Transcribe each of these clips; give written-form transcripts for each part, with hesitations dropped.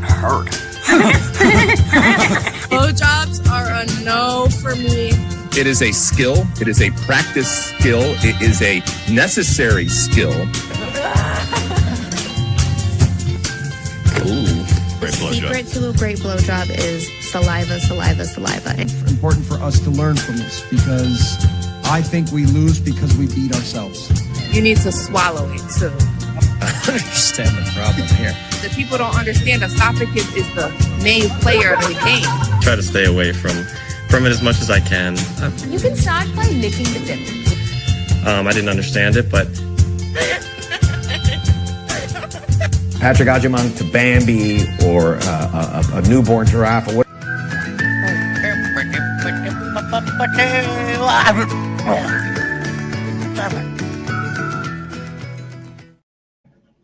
hurt. Blowjobs are a no for me. It is a skill. It is a practice skill. It is a necessary skill. Ooh, great blowjob. Secret to a great blowjob is saliva, saliva, saliva. It's important for us to learn from this because I think we lose because we beat ourselves. You need to swallow it too. I understand the problem here. The people don't understand esophagus is the main player of the game. Try to stay away from it as much as I can. You can start by licking the dip. I didn't understand it, but Patrick Agyemang to Bambi or a newborn giraffe or what?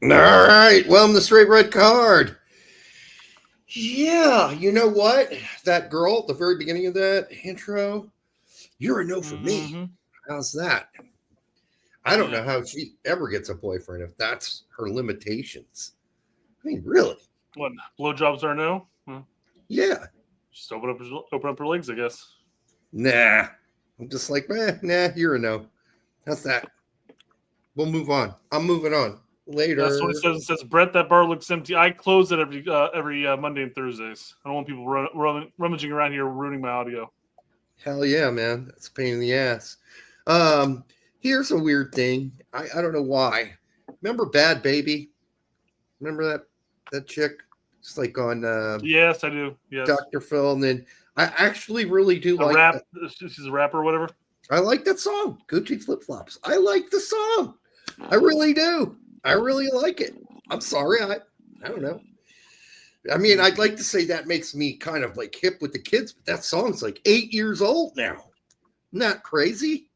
All right, welcome to Straight Red Card. Yeah, you know what? That girl at the very beginning of that intro, you're a no for me. How's that? I don't know how she ever gets a boyfriend if that's her limitations. I mean, really? What, blowjobs are no? Yeah. Just open up her legs, I guess. Nah. I'm just like, nah, you're a no. How's that? We'll move on. I'm moving on. Later. That's what it says. It says, Brett, that bar looks empty. I close it every Monday and Thursdays. I don't want people rummaging around here ruining my audio. Hell yeah, man. That's a pain in the ass. Here's a weird thing. I don't know why. Remember Bad Baby? Remember that chick? It's like on yes, I do. Yes. Dr. Phil. And then I actually really do like rap. She's a rapper or whatever. I like that song. Gucci Flip Flops. I like the song. I really do. I really like it. I'm sorry. I don't know. I mean, I'd like to say that makes me kind of like hip with the kids, but that song's like 8 years old now. Isn't that crazy?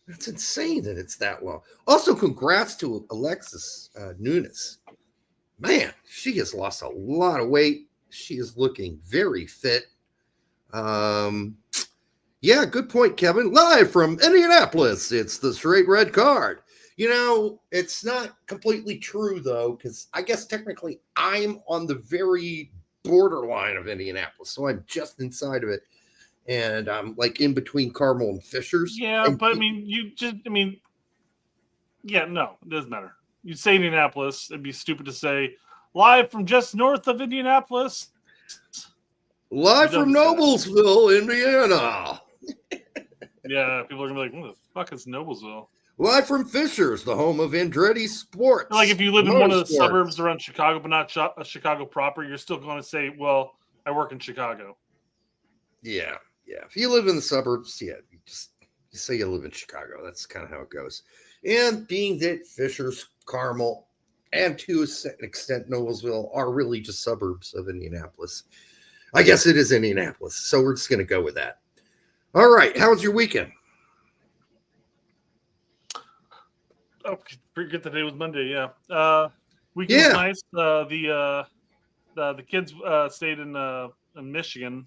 That's insane that it's that long. Also, congrats to Alexis Nunes. Man, she has lost a lot of weight. She is looking very fit. Yeah, good point, Kevin. Live from Indianapolis, it's the Straight Red Card. You know, it's not completely true, though, because I guess technically I'm on the very borderline of Indianapolis, so I'm just inside of it, and I'm like in between Carmel and Fishers. Yeah, but I mean, yeah, no, it doesn't matter. You say Indianapolis, it'd be stupid to say live from just north of Indianapolis. Live from Noblesville, Indiana. Yeah, people are gonna be like, "What the fuck is Noblesville?" Live from Fishers, the home of Andretti Sports. Like if you live in one of the suburbs around Chicago, but not Chicago proper, you're still going to say, "Well, I work in Chicago." Yeah. If you live in the suburbs, you say you live in Chicago. That's kind of how it goes. And being that Fishers, Carmel, and to an extent Noblesville are really just suburbs of Indianapolis. I guess it is Indianapolis, so we're just going to go with that. All right, how was your weekend? Oh, forget the day was Monday. Yeah, weekend was nice. The kids stayed in Michigan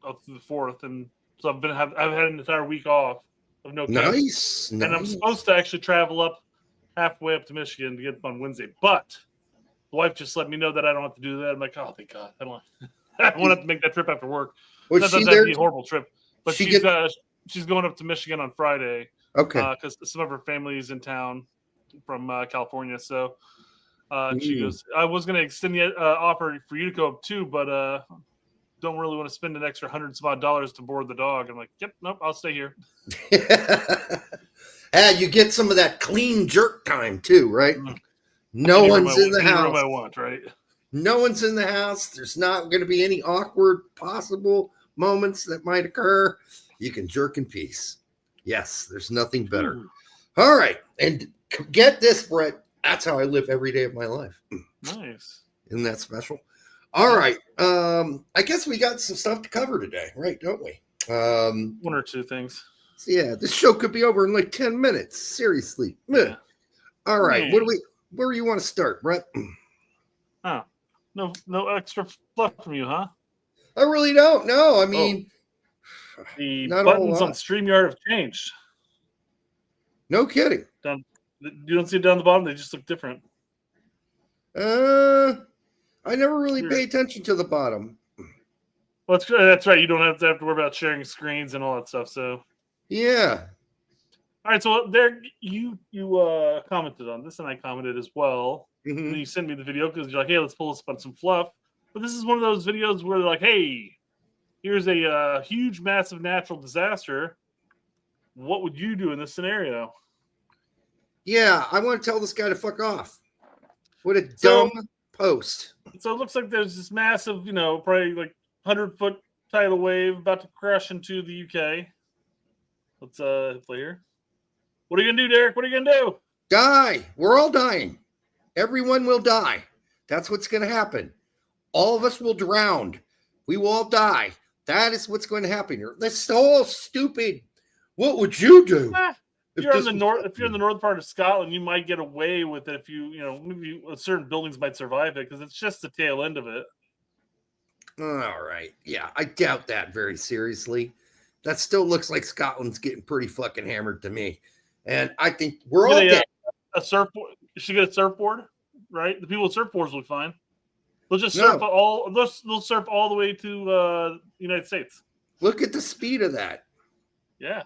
up to the 4th, and so I've had an entire week off of no kids. Nice. And I'm supposed to actually travel up halfway up to Michigan to get them on Wednesday, but the wife just let me know that I don't have to do that. I'm like, oh, thank God, I don't want to have to make that trip after work. That'd be a horrible trip. But she's going up to Michigan on Friday. Okay. Because some of her family is in town from California. So she goes, I was going to extend the offer for you to go up too, but don't really want to spend an extra $100 to board the dog. I'm like, yep, nope, I'll stay here. You get some of that clean jerk time too, right? No one's in the house. I want, right? No one's in the house. There's not going to be any awkward possible moments that might occur. You can jerk in peace. Yes, there's nothing better. All right. And get this, Brett. That's how I live every day of my life. Nice. Isn't that special? All right. I guess we got some stuff to cover today, right? Don't we? One or two things. So yeah, this show could be over in like 10 minutes. Seriously. Yeah. All right. Where do you want to start, Brett? Oh, no extra fluff from you, huh? I really don't know. I mean, the buttons on StreamYard have changed. No kidding. You don't see it down the bottom; they just look different. I I never really pay attention to the bottom. Well, that's right. You don't have to worry about sharing screens and all that stuff. So yeah. All right. So there, you commented on this, and I commented as well. Mm-hmm. And then you sent me the video because you're like, "Hey, let's pull this up on some fluff." But this is one of those videos where they're like, "Hey, here's a huge, massive natural disaster. What would you do in this scenario?" Yeah, I want to tell this guy to fuck off. What a dumb post. So it looks like there's this massive, probably like 100-foot tidal wave about to crash into the UK. Let's play here. What are you gonna do, Derek? What are you gonna do? Die. We're all dying. Everyone will die. That's what's going to happen. All of us will drown. We will all die. That is what's going to happen here. That's so stupid. What would you do? If you're in the north part of Scotland, you might get away with it if maybe certain buildings might survive it because it's just the tail end of it. All right. Yeah, I doubt that very seriously. That still looks like Scotland's getting pretty fucking hammered to me. And I think we're all dead. A surfboard. You should get a surfboard, right? The people with surfboards will be fine. They'll just surf they'll surf all the way to the United States. Look at the speed of that. Yeah.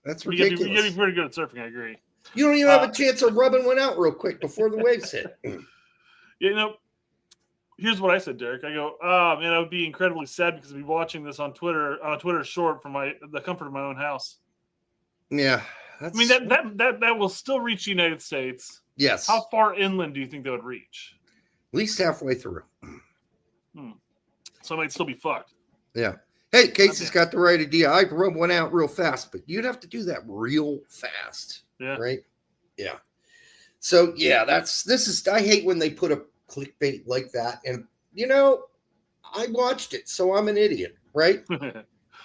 That's ridiculous. You gotta be pretty good at surfing, I agree. You don't even have a chance of rubbing one out real quick before the waves hit. Here's what I said, Derek. I go, oh man, I would be incredibly sad because I'd be watching this on Twitter, on a Twitter short from the comfort of my own house. Yeah. I mean that will still reach the United States. Yes. How far inland do you think that would reach? At least halfway through. So it might still be fucked. Yeah. Hey, Casey's got the right idea. I'd rub one out real fast, but you'd have to do that real fast. Yeah. Right? Yeah. So yeah, I hate when they put a clickbait like that. And I watched it, so I'm an idiot, right?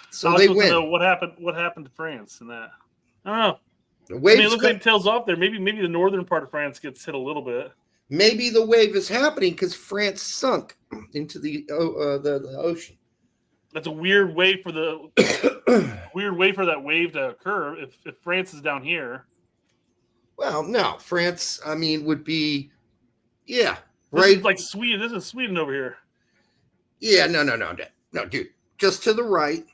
So they win. Know what happened to France in that? I don't know. The waves it looks like it tails off there. Maybe the northern part of France gets hit a little bit. Maybe the wave is happening because France sunk into the ocean. That's a weird way for that wave to occur. If France is down here, well, no, France. I mean, would be, yeah, this right. is like Sweden. This is Sweden over here. Yeah, no, dude. Just to the right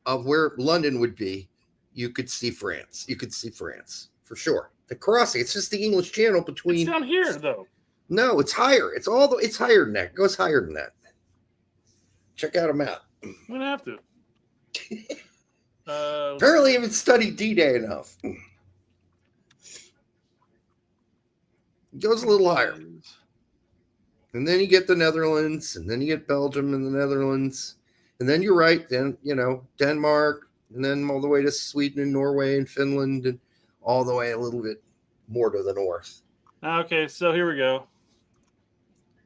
of where London would be, you could see France. You could see France for sure. The crossing. It's just the English Channel between. It's down here though. No, it's higher. It's higher than that. It goes higher than that. Check out a map. I'm gonna have to. Apparently, I haven't studied D-Day enough. It goes a little higher. And then you get the Netherlands, and then you get Belgium and the Netherlands. And then you're right, then, Denmark, and then all the way to Sweden and Norway and Finland, and all the way a little bit more to the north. Okay, so here we go.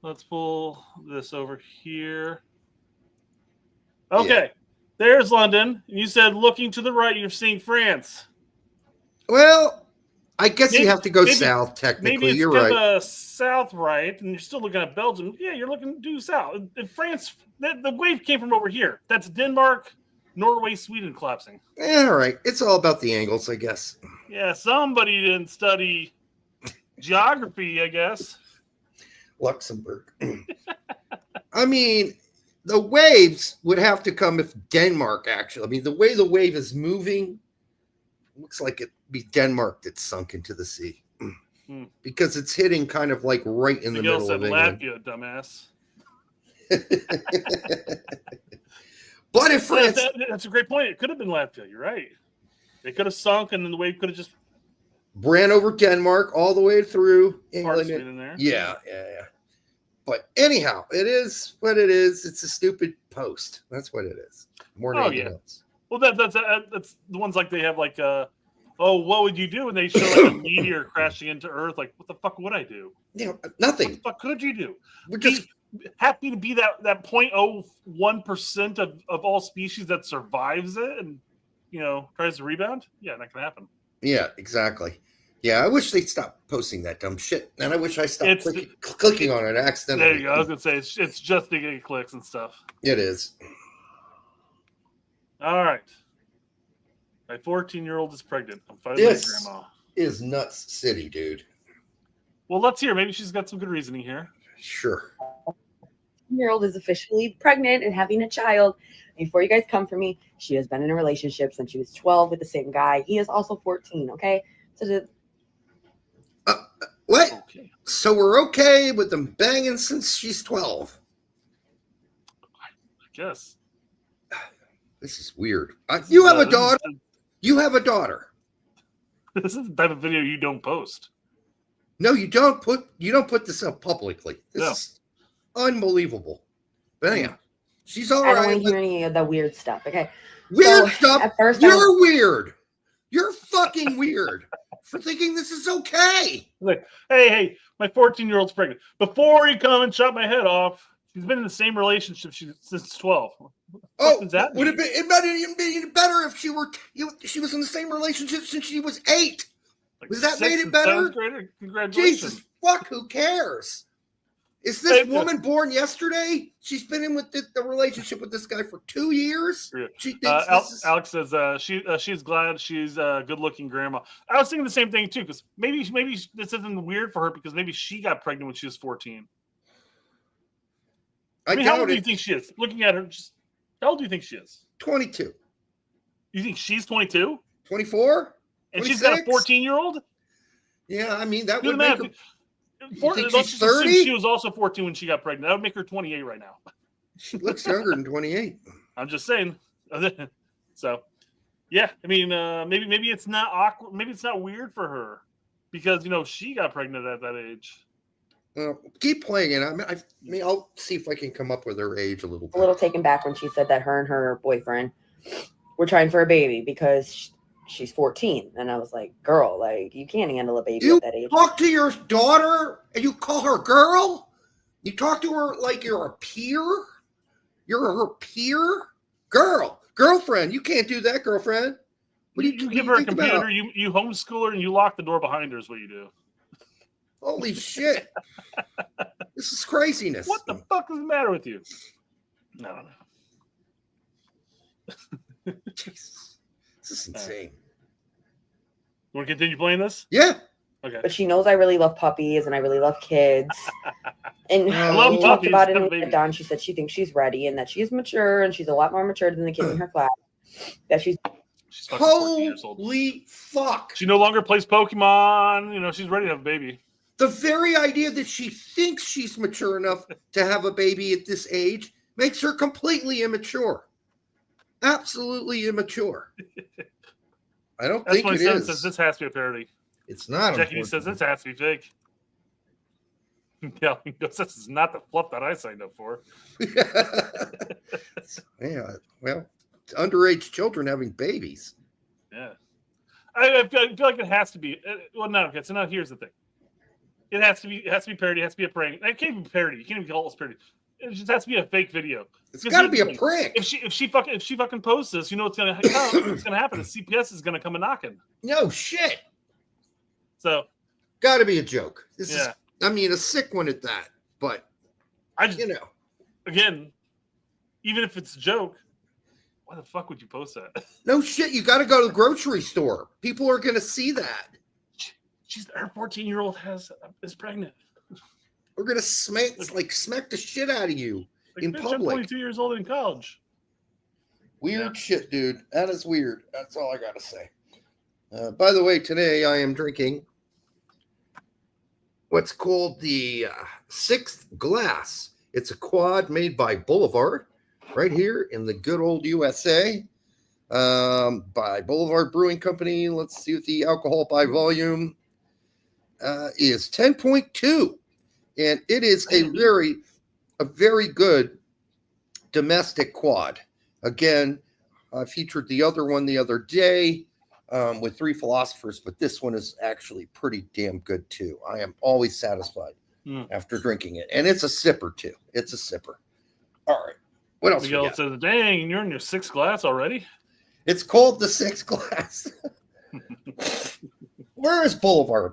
Let's pull this over here. Okay, there's London. You said looking to the right, you're seeing France. Well, I guess you have to go south, technically. Maybe it's you're right. South right, and you're still looking at Belgium. Yeah, you're looking due south. In France, the wave came from over here. That's Denmark, Norway, Sweden collapsing. All right. It's all about the angles, I guess. Yeah, somebody didn't study geography, I guess. Luxembourg. I mean, the waves would have to come if Denmark actually. I mean, the way the wave is moving, looks like it'd be Denmark that sunk into the sea. Because it's hitting kind of like right in the middle of England. Latvia, dumbass. But if France... That's a great point. It could have been Latvia. You're right. They could have sunk, and then the wave could have just... ran over Denmark all the way through England. In there. Yeah. But anyhow, it is what it is. It's a stupid post. That's what it is. More than anything else. Well, that's the ones like they have like, what would you do? And they show like a meteor crashing into Earth. Like, what the fuck would I do? Yeah, nothing. What the fuck could you do? We're just happy to be that 0.01% of all species that survives it and tries to rebound. Yeah, not gonna happen. Yeah, exactly. Yeah, I wish they'd stop posting that dumb shit, and I wish I stopped clicking on it accidentally. There you go. I was gonna say it's just to get clicks and stuff. It is. All right. My 14-year-old is pregnant. I'm finally grandma. Is nuts city, dude. Well, let's hear. Maybe she's got some good reasoning here. Sure. 14-year-old is officially pregnant and having a child. Before you guys come for me, she has been in a relationship since she was 12 with the same guy. He is also 14, okay? So what? Okay. So we're okay with them banging since she's 12. I guess. This is weird. You have a daughter. This You have a daughter. this is the type of video you don't post. No, you don't put this up publicly. This is unbelievable. But anyhow, she's all I don't right. want to hear any of the weird stuff, okay? Weird So, stuff. at first You're weird. You're fucking weird for thinking this is okay. Like, hey, my 14-year-old's pregnant. Before you come and chop my head off, she's been in the same relationship since 12. Oh, does that would mean? it might even be better if she was in the same relationship since she was 8. Like Was that 6th made it and better? 7th grader? Congratulations. Jesus fuck, who cares? Is this woman born yesterday? She's been in with the relationship with this guy for 2 years. Yeah. She thinks this is... Alex says she's glad she's a good-looking grandma. I was thinking the same thing too, because maybe this isn't weird for her because maybe she got pregnant when she was 14. I mean, how old do you think she is? Looking at her, just how old do you think she is? 22. You think she's 22? 24? And she's got a 26? 14-year-old? Yeah, I mean, that Do would the make math. her... You think Let's she's just assume 30? she was also 14 when she got pregnant. That would make her 28 right now. She looks younger than 28. I'm just saying. So, yeah, I mean, maybe it's not awkward. Maybe it's not weird for her because she got pregnant at that age. Keep playing it. I mean, I'll see if I can come up with her age a little bit. a little taken back when she said that her and her boyfriend were trying for a baby because she's 14. And I was like, girl, like, you can't handle a baby at that age. You talk to your daughter and you call her girl? You talk to her like you're a peer? You're her peer? Girlfriend. You can't do that, girlfriend. What do You give her a computer, you homeschool her, and you lock the door behind her is what you do. Holy shit. This is craziness. What the fuck is the matter with you? No. Jesus. This is insane. You want to continue playing this? Yeah. Okay. But she knows I really love puppies and I really love kids. And I love we talked puppies, about it have and a we baby. sat down. She said she thinks she's ready and that she's mature and she's a lot more mature than the kids in her class. That she's fucking 14 years old. Holy fuck. She no longer plays Pokemon. She's ready to have a baby. The very idea that she thinks she's mature enough to have a baby at this age makes her completely immature. Absolutely immature. I don't think it is. Says this has to be a parody. It's not. Jackie says this has to be fake. Yeah, this is not the fluff that I signed up for. Yeah, well, underage children having babies. Yeah, I feel like it has to be. Well, no. Okay, so now here's the thing. It has to be parody. It has to be a prank. It can't be parody. You can't even call it parody. It just has to be a fake video. It's got to be a prank. If she fucking posts this, what's gonna happen? The CPS is gonna come and knocking. No shit. So, got to be a joke. This is, I mean, a sick one at that. But I just, again, even if it's a joke, why the fuck would you post that? No shit. You got to go to the grocery store. People are gonna see that. Her 14-year-old is pregnant. We're gonna smack the shit out of you in bitch, public. I'm 22 years old in college. Weird shit, dude. That is weird. That's all I gotta say. By the way, today I am drinking what's called the Sixth Glass. It's a quad made by Boulevard, right here in the good old USA, by Boulevard Brewing Company. Let's see what the alcohol by volume is 10.2, and it is a very good domestic quad. Again, I featured the other one the other day with Three Philosophers, but this one is actually pretty damn good too. I am always satisfied after drinking it, and it's a sipper too. It's a sipper. All right, what else? Miguel says, "Dang, you're in your 6th glass already." It's called the Sixth Glass. Where is Boulevard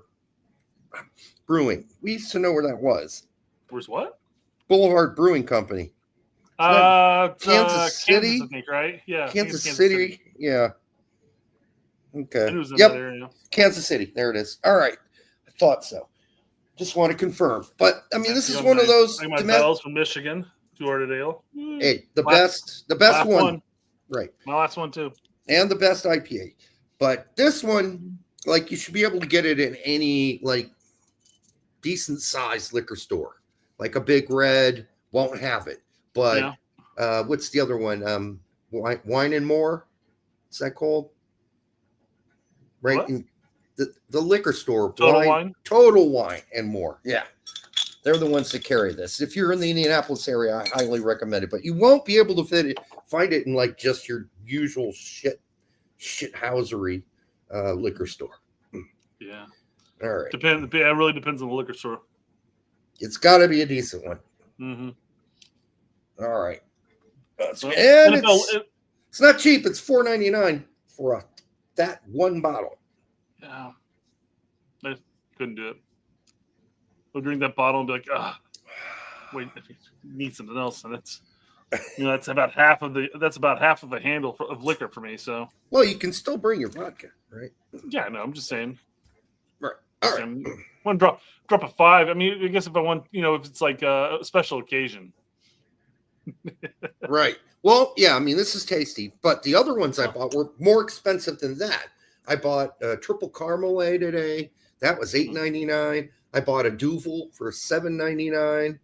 Brewing? We used to know where that was. Where's what? Boulevard Brewing Company. Kansas City, Kansas, I think, right? Yeah, Kansas City. Yeah. Okay. It was in Yep. that area. Kansas City. There it is. All right. I thought so. Just want to confirm. But I mean, this is one of those like my bells from Michigan. 2-hearted ale. Hey, the Last best one. Right. My last one too. And the best IPA. But this one, like, you should be able to get it in any, like, decent sized liquor store. Like a Big Red won't have it. But what's the other one? Wine and More? What's that called? Right. What? In the liquor store. Total Wine and More. Yeah. They're the ones that carry this. If you're in the Indianapolis area, I highly recommend it. But you won't be able to find it in like just your usual shithousery liquor store. Yeah. All right. It really depends on the liquor store. It's got to be a decent one. Mm-hmm. All right. Well, And it's not cheap. It's $4.99 for that one bottle. Yeah. I couldn't do it. I'll drink that bottle and be like, wait, I need something else. And it's, that's about half of a handle of liquor for me. So, well, you can still bring your vodka, right? Yeah, no, I'm just saying. Right. All right. One drop a 5. I mean, I guess if I want, if it's like a special occasion. Right. Well, yeah, I mean, this is tasty, but the other ones I bought were more expensive than that. I bought a triple caramel today. That was $8.99. I bought a Duvel for $7.99.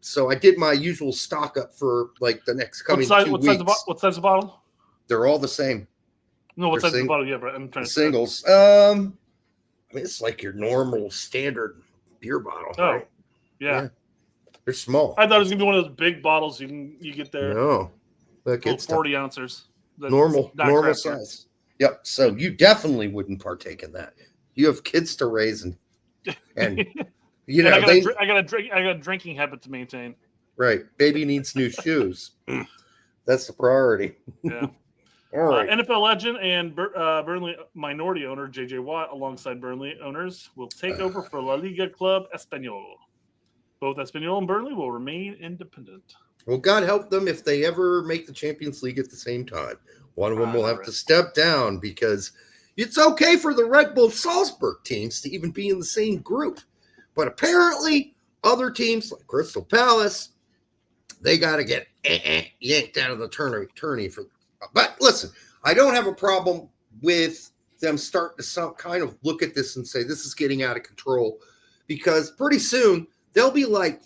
So I did my usual stock up for like the next coming 2 weeks. What size of bottle? They're all the same. No, what size of bottle? Yeah, but I'm trying to singles. I mean, it's like your normal standard beer bottle. Oh, right? Yeah. They're small. I thought it was gonna be one of those big bottles you get there. No, look, it's 40 ounces. Normal size. Yep. So you definitely wouldn't partake in that. You have kids to raise, and I got a drinking habit to maintain. Right. Baby needs new shoes. That's the priority. Yeah. All right. NFL legend and Burnley minority owner J.J. Watt, alongside Burnley owners, will take over for La Liga Club Español. Both Español and Burnley will remain independent. Well, God help them if they ever make the Champions League at the same time. One of them will have to step down, because it's okay for the Red Bull Salzburg teams to even be in the same group. But apparently other teams like Crystal Palace, they got to get yanked out of the tourney for. But listen, I don't have a problem with them starting to kind of look at this and say this is getting out of control, because pretty soon they'll be like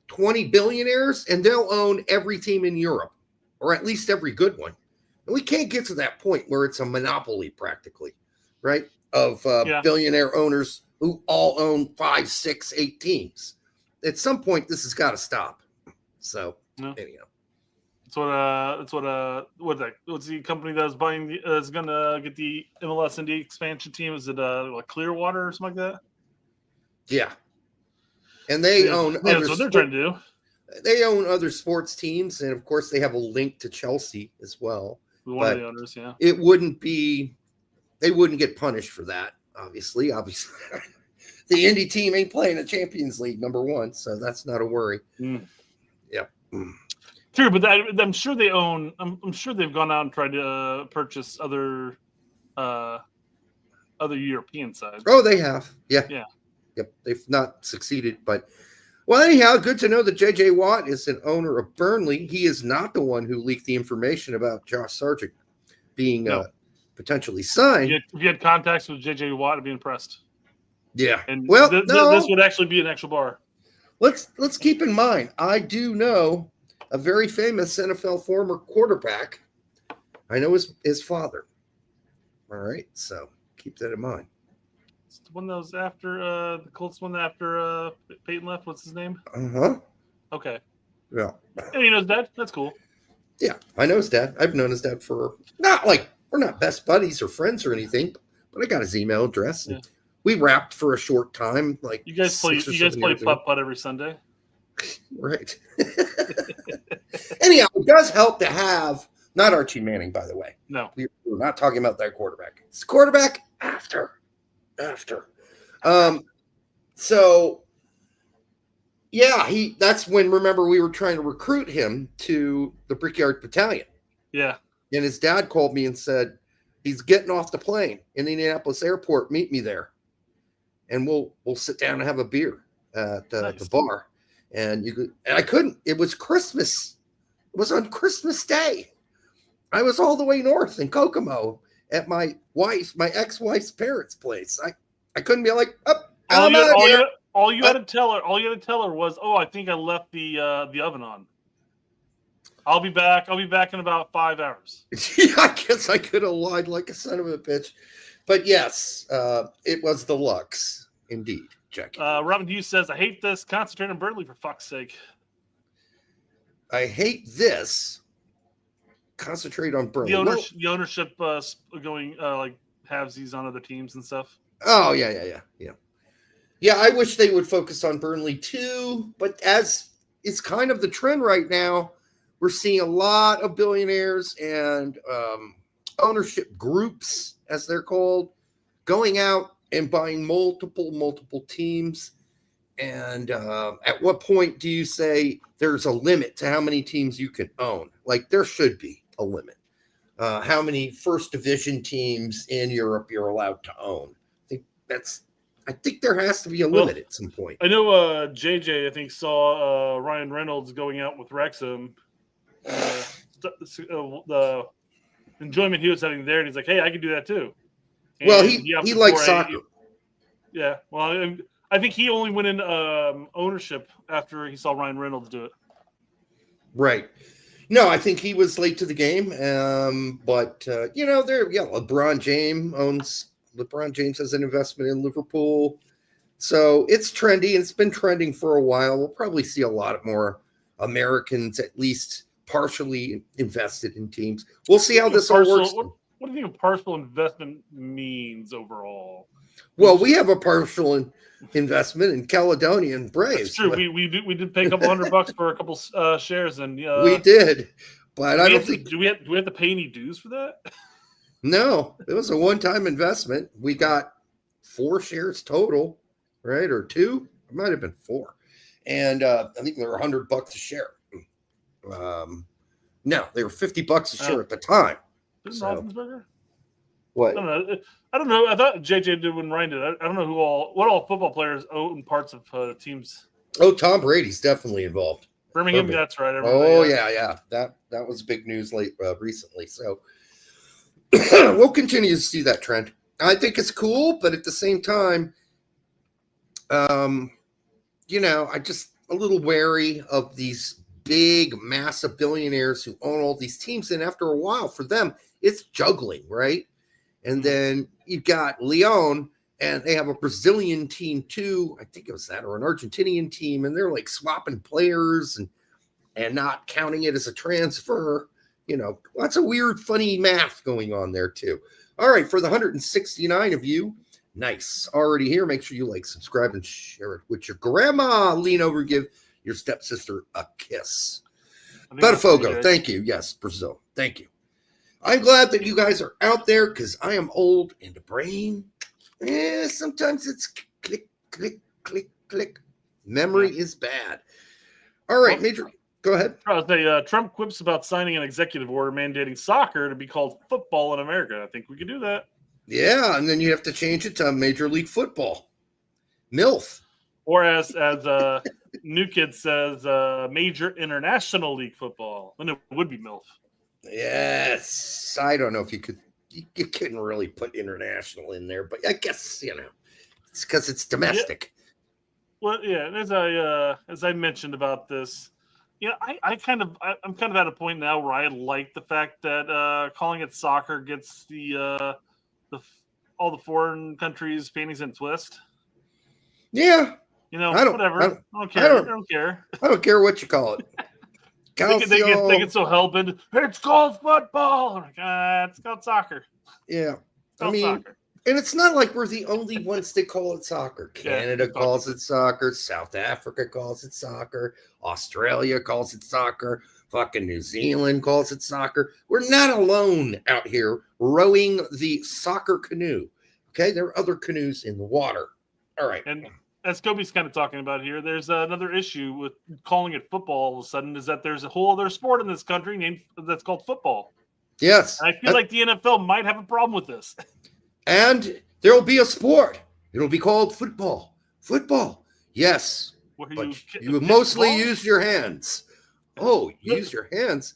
20 billionaires and they'll own every team in Europe, or at least every good one. And we can't get to that point where it's a monopoly practically, right? Of billionaire owners who all own 5, 6, 8 teams. At some point, this has got to stop. So, anyhow. What's the company that is buying is going to get the MLS and the expansion team? Is it like Clearwater or something like that? Yeah. And they own that's what they're trying to do. They own other sports teams, and of course they have a link to Chelsea as well. One of the owners, yeah. They wouldn't get punished for that, obviously. The Indy team ain't playing a Champions League, number one, so that's not a worry. Yep. True, but I'm sure they own. I'm sure they've gone out and tried to purchase other European sides. Oh, they have. Yeah. Yep. They've not succeeded, but well, anyhow, good to know that J.J. Watt is an owner of Burnley. He is not the one who leaked the information about Josh Sargent being potentially signed. If you had contacts with J.J. Watt, I'd be impressed. Yeah. And well, this would actually be an actual bar. Let's keep in mind, I do know a very famous NFL former quarterback. I know his father. All right, so keep that in mind. It's the one that was after the Colts one after Peyton left. What's his name? Okay. Yeah. And you know his dad? That's cool. Yeah, I know his dad. I've known his dad for we're not best buddies or friends or anything, but I got his email address. And we rapped for a short time. Like you guys play putt every Sunday. Right. Anyhow, it does help to have not Archie Manning, by the way. No, we're not talking about that quarterback. It's quarterback after. So yeah, that's when, remember, we were trying to recruit him to the Brickyard Battalion. Yeah. And his dad called me and said, he's getting off the plane in the Indianapolis airport. Meet me there. And we'll sit down and have a beer at the bar. and I couldn't. It was Christmas. It was on Christmas Day. I was all the way north in Kokomo at my ex-wife's parents' place. I couldn't be like, all you had to tell her was, "Oh, I think I left the oven on. I'll be back in about 5 hours." Yeah, I guess I could have lied like a son of a bitch. But yes, it was the Lux, indeed. Check. Robin Hughes says, "I hate this. Concentrate on Burnley for fuck's sake." I hate this. Concentrate on Burnley. The ownership going like halvesies on other teams and stuff. Oh yeah. Yeah, I wish they would focus on Burnley too. But as it's kind of the trend right now, we're seeing a lot of billionaires and ownership groups, as they're called, going out and buying multiple teams. And at what point do you say there's a limit to how many teams you can own? Like, there should be a limit. How many first division teams in Europe you're allowed to own? I think there has to be a limit at some point. I know JJ, I think, saw Ryan Reynolds going out with Wrexham. The enjoyment he was having there, and he's like, "Hey, I can do that too." And well, he likes soccer. Yeah, well, I think he only went in ownership after he saw Ryan Reynolds do it. Right. No, I think he was late to the game. But LeBron James has an investment in Liverpool. So it's trendy, and it's been trending for a while. We'll probably see a lot more Americans at least partially invested in teams. We'll see how this all works. What do you think a partial investment means overall? Well, we have a partial investment in Caledonian Braves. That's true. We did pay a couple $100 for a couple shares, and we did. But I don't think do we have to pay any dues for that? No, it was a one-time investment. We got 4 shares total, right? Or 2? It might have been 4. And I think they were $100 a share. No, they were $50 a share at the time. Roethlisberger? What? I don't know. I thought JJ did when Ryan did. I don't know what all football players own parts of teams. Oh, Tom Brady's definitely involved. Birmingham, that's right. Yeah. That was big news recently. So we'll continue to see that trend. I think it's cool, but at the same time, I'm just a little wary of these big, massive billionaires who own all these teams. And after a while, for them, it's juggling, right? And then you've got Leon, and they have a Brazilian team too. I think it was that, or an Argentinian team, and they're like swapping players and not counting it as a transfer. Lots of weird, funny math going on there too. All right, for the 169 of you, nice, already here. Make sure you like, subscribe, and share it with your grandma. Lean over, give your stepsister a kiss. Botafogo, thank you. Yes, Brazil, thank you. I'm glad that you guys are out there because I am old and the brain. Sometimes it's click, click, click, click. Memory is bad. All right, Major. Go ahead. Trump quips about signing an executive order mandating soccer to be called football in America. I think we could do that. Yeah, and then you have to change it to Major League Football. MILF. Or as New Kid says, Major International League Football. Then it would be MILF. Yes. I don't know if you couldn't really put international in there, but I guess, it's because it's domestic. Yeah. Well, yeah, as I mentioned about this, I'm kind of at a point now where I like the fact that calling it soccer gets all the foreign countries' panties in a twist. Yeah, whatever. I don't care. I don't care. I don't care what you call it. They get so hell-bent. It's called football. I'm like, it's called soccer. Yeah, soccer. And it's not like we're the only ones that call it soccer. Canada calls it soccer. South Africa calls it soccer. Australia calls it soccer. Fucking New Zealand calls it soccer. We're not alone out here rowing the soccer canoe. Okay, there are other canoes in the water. All right. And as Kobe's kind of talking about here, there's another issue with calling it football all of a sudden is that there's a whole other sport in this country that's called football. Yes. And I feel like the NFL might have a problem with this. And there will be a sport. It'll be called football. Football. Yes. Where but kick you the mostly ball? use your hands. Oh, you use your hands.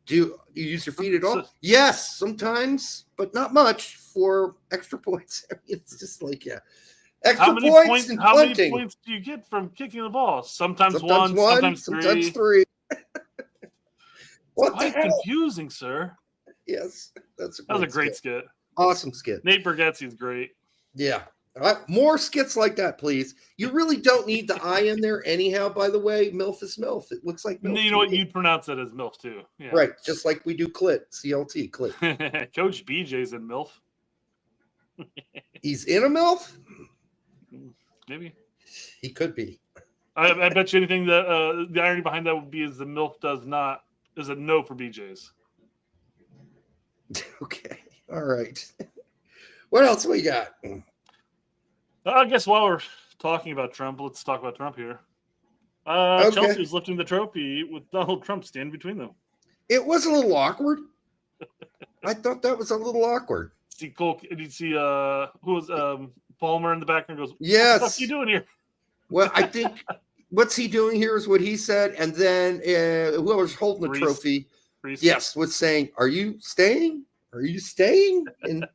Do you use your feet at all? So- Yes, sometimes, but not much for extra points. I mean, it's just like, yeah. Extra How many points and How many punting. points do you get from kicking the ball? Sometimes Sometimes one, sometimes sometimes three. three. What the Quite hell? confusing, sir. Yes, that's That was a great skit. Awesome skit. Nate Bargatze's great. Yeah. All right, more skits like that, please. You really don't need the I in there anyhow, by the way. MILF is MILF. It looks like MILF. You know what? You'd pronounce it as MILF too. Yeah. Right, just like we do clit, CLT, clit. Coach BJ's in MILF. He's in a MILF? Maybe. He could be. I bet you anything that the irony behind that would be is the MILF is a no for BJ's. Okay. All right. What else we got? I guess while we're talking about Trump, let's talk about Trump here. Okay. Chelsea was lifting the trophy with Donald Trump standing between them. It was a little awkward. I thought that was a little awkward. See Cole, did you see who was Palmer in the background goes, Yes. what the fuck are you doing here? Well, I think what's he doing here is what he said. And then whoever's holding the Reese. trophy, Reese. yes, was saying, "Are you staying? Are you staying?" And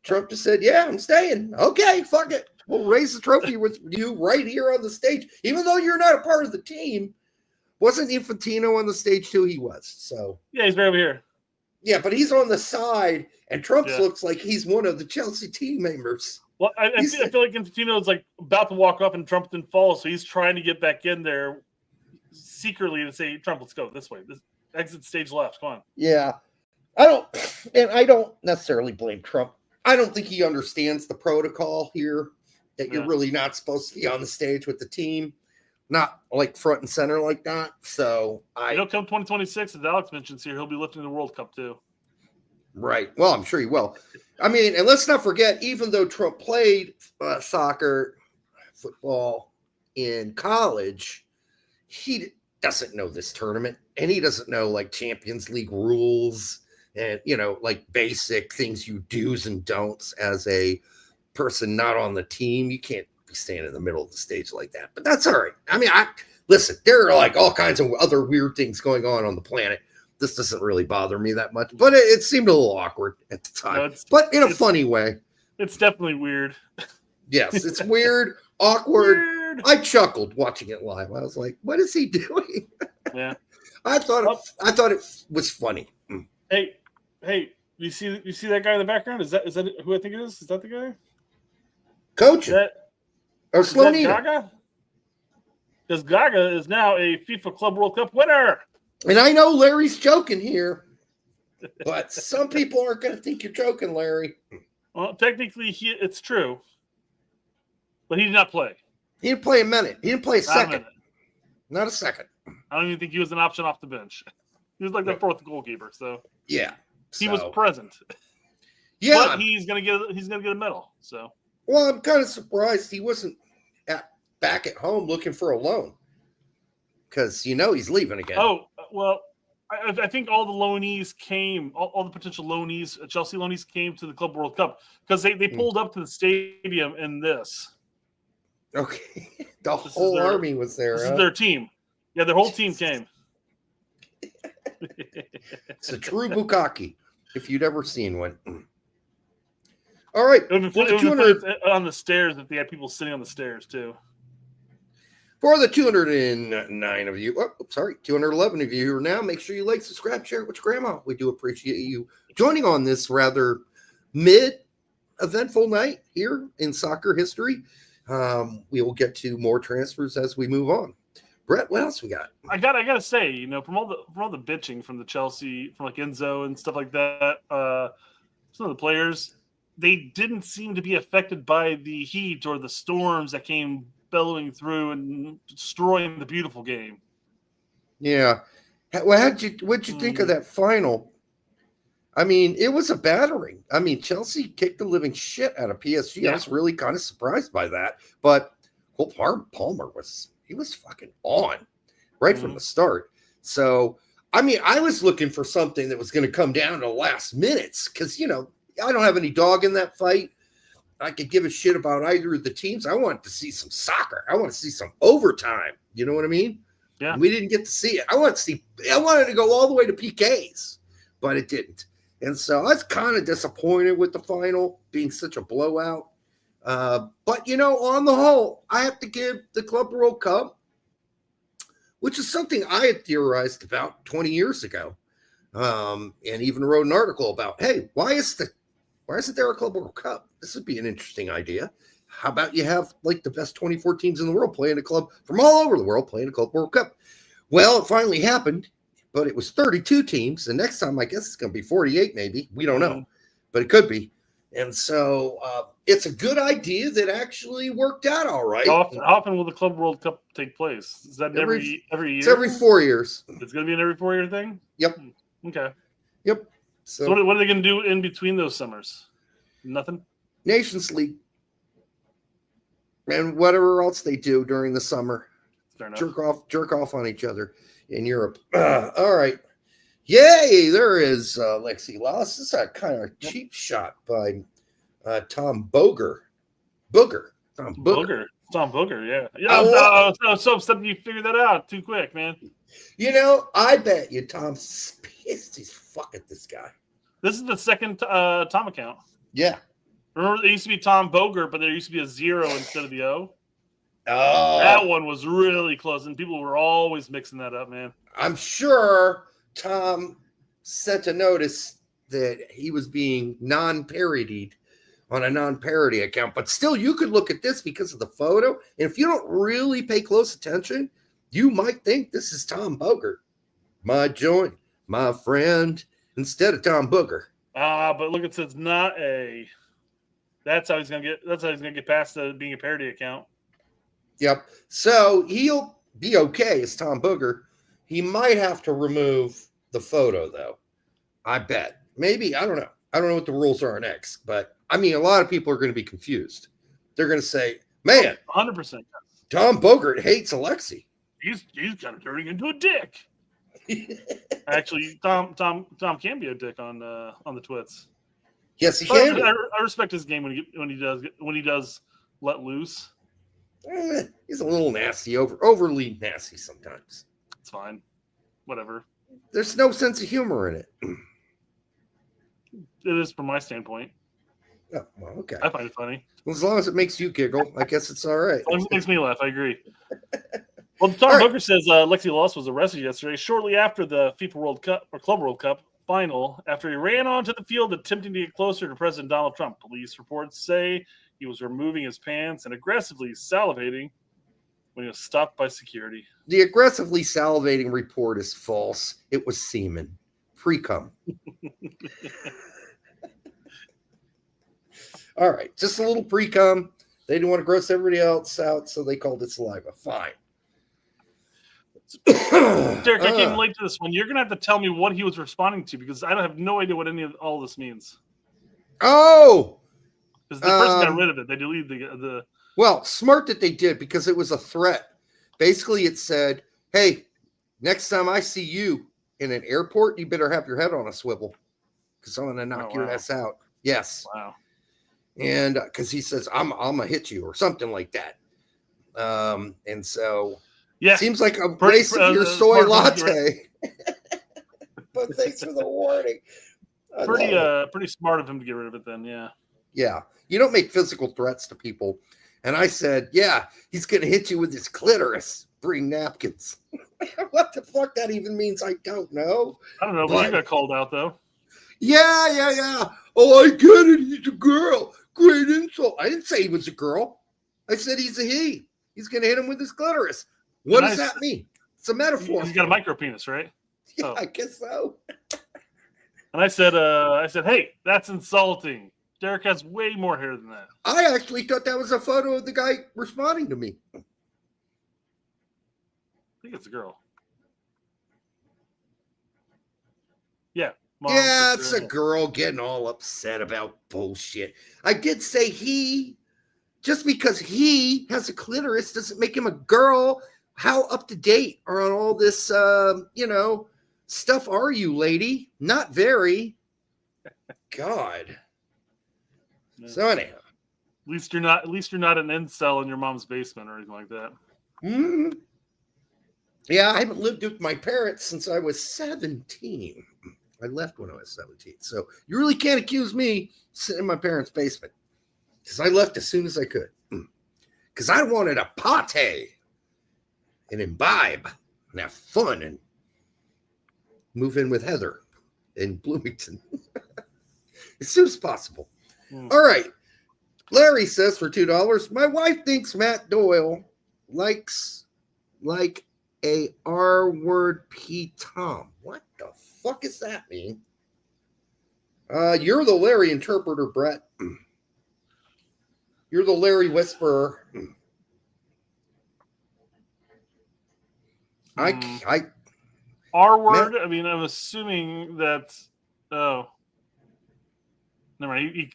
Trump just said, "Yeah, I'm staying." Okay, fuck it. We'll raise the trophy with you right here on the stage. Even though you're not a part of the team. Wasn't Infantino on the stage too? He was. So Yeah, he's right over here. yeah, but he's on the side, and Trump Yeah. looks like he's one of the Chelsea team members. Well, I feel like Infantino is like about to walk up and Trump didn't follow, so he's trying to get back in there secretly to say, Trump, let's go this way. This exit stage left. Come on. Yeah. I don't necessarily blame Trump. I don't think he understands the protocol here that you're Yeah. really not supposed to be on the stage with the team, not like front and center like that. So Come 2026, as Alex mentions here, he'll be lifting the World Cup too. right. Well, I'm sure he will. I mean, and let's not forget, even though Trump played football in college, he doesn't know this tournament, and he doesn't know like Champions League rules and, like basic things you do's and don'ts as a person not on the team. You can't be standing in the middle of the stage like that, but that's all right. I mean, listen, there are like all kinds of other weird things going on the planet. This doesn't really bother me that much, but it seemed a little awkward at the time, No, but in a funny way. It's definitely weird. Yes, it's weird, awkward. Weird. I chuckled watching it live. I was like, "What is he doing?" Yeah. I thought it was funny. Hey, you see that guy in the background? Is that who I think it is? Is that the guy? Coaching or Is that Slonina. Gaga? Because Gaga is now a FIFA Club World Cup winner. And I know Larry's joking here, but some people aren't going to think you're joking, Larry. Well, technically, it's true, but he did not play. He didn't play a minute. He didn't play a Not a second. minute. Not a second. I don't even think he was an option off the bench. He was like the fourth goalkeeper, so Yeah. he was present. Yeah. But he's gonna get a medal. So Well, I'm kind of surprised he wasn't back at home looking for a loan, because he's leaving again. oh well, I think all the loanees came, all the potential loanees, Chelsea loanees came to the Club World Cup because they pulled up to the stadium in this. Okay. The This is whole their- army was there. This huh? is their team. Yeah, their whole team came. It's a true bukkake, if you'd ever seen one. All right. It would have For been the funny on the stairs if they had people sitting on the stairs too. For the 209 of you, 211 of you who are now, make sure you like, subscribe, share it with your grandma. We do appreciate you joining on this rather mid-eventful night here in soccer history. We will get to more transfers as we move on. Brett, what else we got? I gotta say, from all the bitching from the Chelsea, from like Enzo and stuff like that, some of the players, they didn't seem to be affected by the heat or the storms that came bellowing through and destroying the beautiful game. Yeah. Well, what'd you think of that final? I mean, it was a battering. I mean, Chelsea kicked the living shit out of PSG. Yeah. I was really kind of surprised by that. But Palmer was fucking on right from the start. So, I mean, I was looking for something that was going to come down to the last minutes because, I don't have any dog in that fight. I could give a shit about either of the teams. I want to see some soccer. I want to see some overtime. You know what I mean? Yeah. And we didn't get to see it. I wanted to go all the way to PKs, but it didn't. And so I was kind of disappointed with the final being such a blowout. But, you know, on the whole, I have to give the Club World Cup, which is something I had theorized about 20 years ago, and even wrote an article about, hey, why isn't there a Club World Cup? This would be an interesting idea. How about you have like the best 24 teams in the world playing a club from all over the world playing a Club World Cup? Well, it finally happened, but it was 32 teams. The next time, I guess it's going to be 48, maybe. We don't know, but it could be. And so it's a good idea that actually worked out all right. How often will the Club World Cup take place? Is that every year? It's every 4 years. It's going to be an every 4-year thing? Yep. Okay. Yep. So what are they going to do in between those summers? Nothing? Nations League. And whatever else they do during the summer. Fair enough. Jerk off on each other in Europe. All right. Yay, there is Lexi Loss. This is a kind of cheap shot by Tom Booger. Tom Booger, yeah. Yeah, I'm so upset you figured that out too quick, man. You know, I bet you Tom's pissed as fuck at this guy. This is the second Tom account. Yeah. Remember, there used to be Tom Boger, but there used to be a 0 instead of the O. Oh. That one was really close, and people were always mixing that up, man. I'm sure Tom sent a notice that he was being non-parodied on a non-parody account. But still, you could look at this because of the photo. And if you don't really pay close attention, you might think this is Tom Bogert. My joint, my friend, instead of Tom Booger. But look, it says not a. That's how he's gonna get past being a parody account. Yep. So he'll be okay as Tom Booger. He might have to remove the photo, though. I bet. Maybe. I don't know. I don't know what the rules are next. But, I mean, a lot of people are going to be confused. They're going to say, man, 100%. Tom Bogert hates Alexi. He's kind of turning into a dick. Actually, Tom can be a dick on the twits. Yes, he can. I respect his game when he does let loose. He's a little nasty, overly nasty sometimes. It's fine. Whatever. There's no sense of humor in it. It is from my standpoint. Oh, well, okay. I find it funny. Well, as long as it makes you giggle, I guess it's all right. As long as it makes me laugh, I agree. Well, Tom Booker says Lexi Loss was arrested yesterday, shortly after the FIFA World Cup or Club World Cup final, after he ran onto the field attempting to get closer to President Donald Trump. Police reports say he was removing his pants and aggressively salivating when he was stopped by security. The aggressively salivating report is false. It was semen. Pre-cum. All right. Just a little pre-cum. They didn't want to gross everybody else out, so they called it saliva. Fine. Derek, I came late to this one. You're going to have to tell me what he was responding to because I don't have no idea what any of all this means. Oh! Because the person got rid of it. They deleted the. Well, smart that they did because it was a threat. Basically, it said, hey, next time I see you in an airport, you better have your head on a swivel because I'm going to knock your ass out. Yes. Wow. And because he says, I'm going to hit you or something like that. And so, yeah, seems like a race of your soy latte. But thanks for the warning. Pretty smart of him to get rid of it then, yeah. Yeah. You don't make physical threats to people. And I said, yeah, he's going to hit you with his clitoris. Bring napkins. What the fuck that even means, I don't know. I don't know, but you got called out, though. Yeah. Oh, I get it. He's a girl. Great insult. I didn't say he was a girl. I said he's a he. He's going to hit him with his clitoris. What does that mean? It's a metaphor. He's got a micro penis, right? Yeah, I guess so. And I said, hey, that's insulting. Derek has way more hair than that. I actually thought that was a photo of the guy responding to me. I think it's a girl. Yeah. Yeah, it's a girl getting all upset about bullshit. I did say he. Just because he has a clitoris doesn't make him a girl. How up to date are on all this, stuff are you, lady? Not very. God. So anyhow, least you're not an incel in your mom's basement or anything like that. Mm. Yeah, I haven't lived with my parents since I was 17. I left when I was 17. So you really can't accuse me sitting in my parents' basement because I left as soon as I could. Because I wanted to party and imbibe and have fun and move in with Heather in Bloomington as soon as possible. All right. Larry says for $2, my wife thinks Matt Doyle likes like a R-word P. Tom. What the fuck does that mean? You're the Larry interpreter, Brett. You're the Larry whisperer. I R-word. Matt, I mean, I'm assuming that's. Oh, never mind.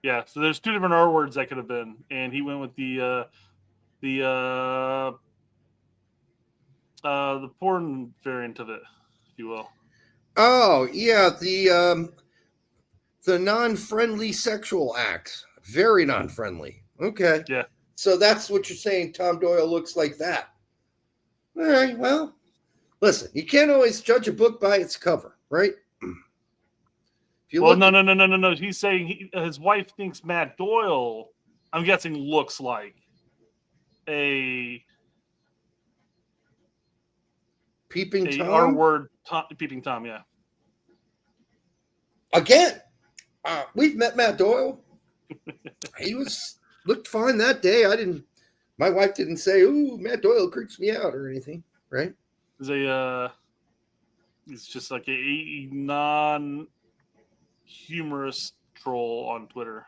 Yeah. So there's two different R words that could have been, and he went with the porn variant of it, if you will. oh yeah, the non-friendly sexual acts. Very non-friendly. Okay. Yeah. So that's what you're saying. Tom Doyle looks like that. All right. Well, listen, you can't always judge a book by its cover, right? No. He's saying his wife thinks Matt Doyle, I'm guessing, looks like a Peeping Tom. R-word peeping Tom. Yeah. Again, we've met Matt Doyle. He looked fine that day. My wife didn't say, "Ooh, Matt Doyle creeps me out" or anything, right? He's just like a non-humorous troll on Twitter.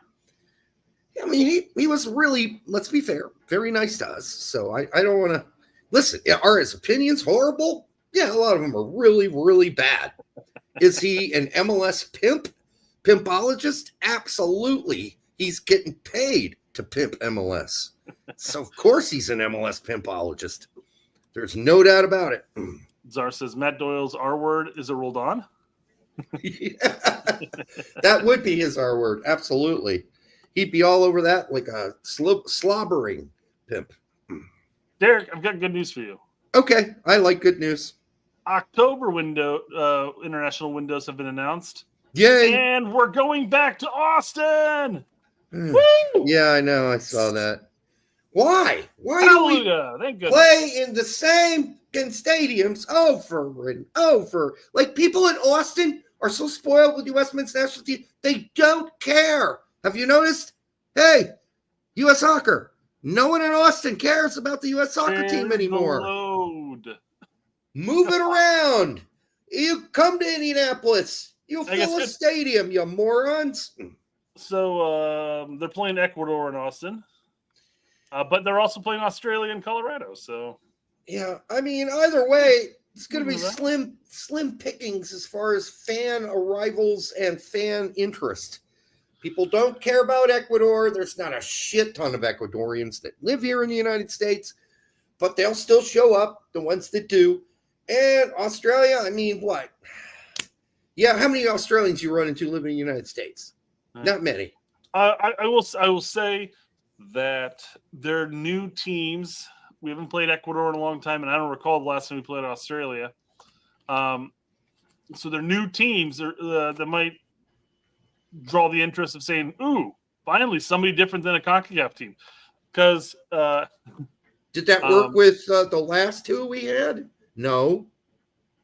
I mean, he was really, let's be fair, very nice to us. So I don't want to listen. Are his opinions horrible? Yeah, a lot of them are really, really bad. Is he an MLS pimpologist? Absolutely. He's getting paid to pimp MLS. So of course he's an MLS pimpologist. There's no doubt about it. Czar says Matt Doyle's R word is a rolled on. Yeah. That would be his R word. Absolutely. He'd be all over that like a slobbering pimp. Derek, I've got good news for you. Okay. I like good news. October international windows have been announced. Yay. And we're going back to Austin. Woo! Yeah, I know. I saw that. Why? Why Hallelujah. do we Thank goodness. play in the same stadiums over and over? Like, people in Austin are so spoiled with the U.S. men's national team. They don't care. Have you noticed? Hey, U.S. soccer. No one in Austin cares about the U.S. soccer team anymore. Move it around. You come to Indianapolis. You fill a stadium, you morons. So they're playing Ecuador in Austin. But they're also playing Australia and Colorado. So yeah, I mean, either way, it's going to be slim pickings as far as fan arrivals and fan interest. People don't care about Ecuador. There's not a shit ton of Ecuadorians that live here in the United States, but they'll still show up, the ones that do. And Australia, I mean, what? Yeah, how many Australians you run into living in the United States? Not many. I will say that their new teams. We haven't played Ecuador in a long time, and I don't recall the last time we played Australia. So their new teams that might draw the interest of saying, "Ooh, finally somebody different than a CONCACAF team." Because did that work with the last two we had? No.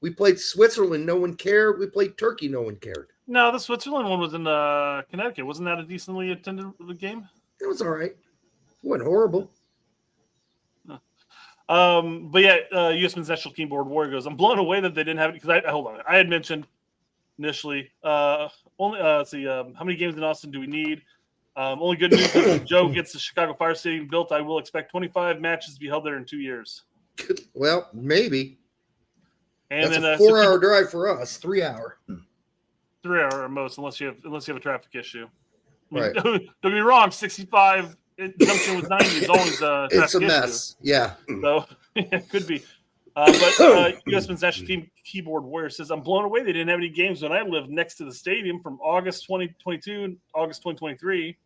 We played Switzerland. No one cared. We played Turkey. No one cared. No, the Switzerland one was in Connecticut. Wasn't that a decently attended game? It was all right. It wasn't horrible. But yeah, U.S. Men's National Keyboard Warrior goes, I'm blown away that they didn't have it because hold on. I had mentioned initially let's see, how many games in Austin do we need? Only good news is if Joe gets the Chicago Fire Stadium built, I will expect 25 matches to be held there in 2 years. Well, maybe. And that's then a 4-hour drive for us. 3 hour. 3 hour at most, unless you have a traffic issue. I mean, Right. Don't get me wrong, 65 junction with 90 is always a it's a traffic mess. issue. Yeah. So it could be. But U.S. Men's National Team Keyboard Warrior says, I'm blown away they didn't have any games when I lived next to the stadium from August 2022 and August 2023.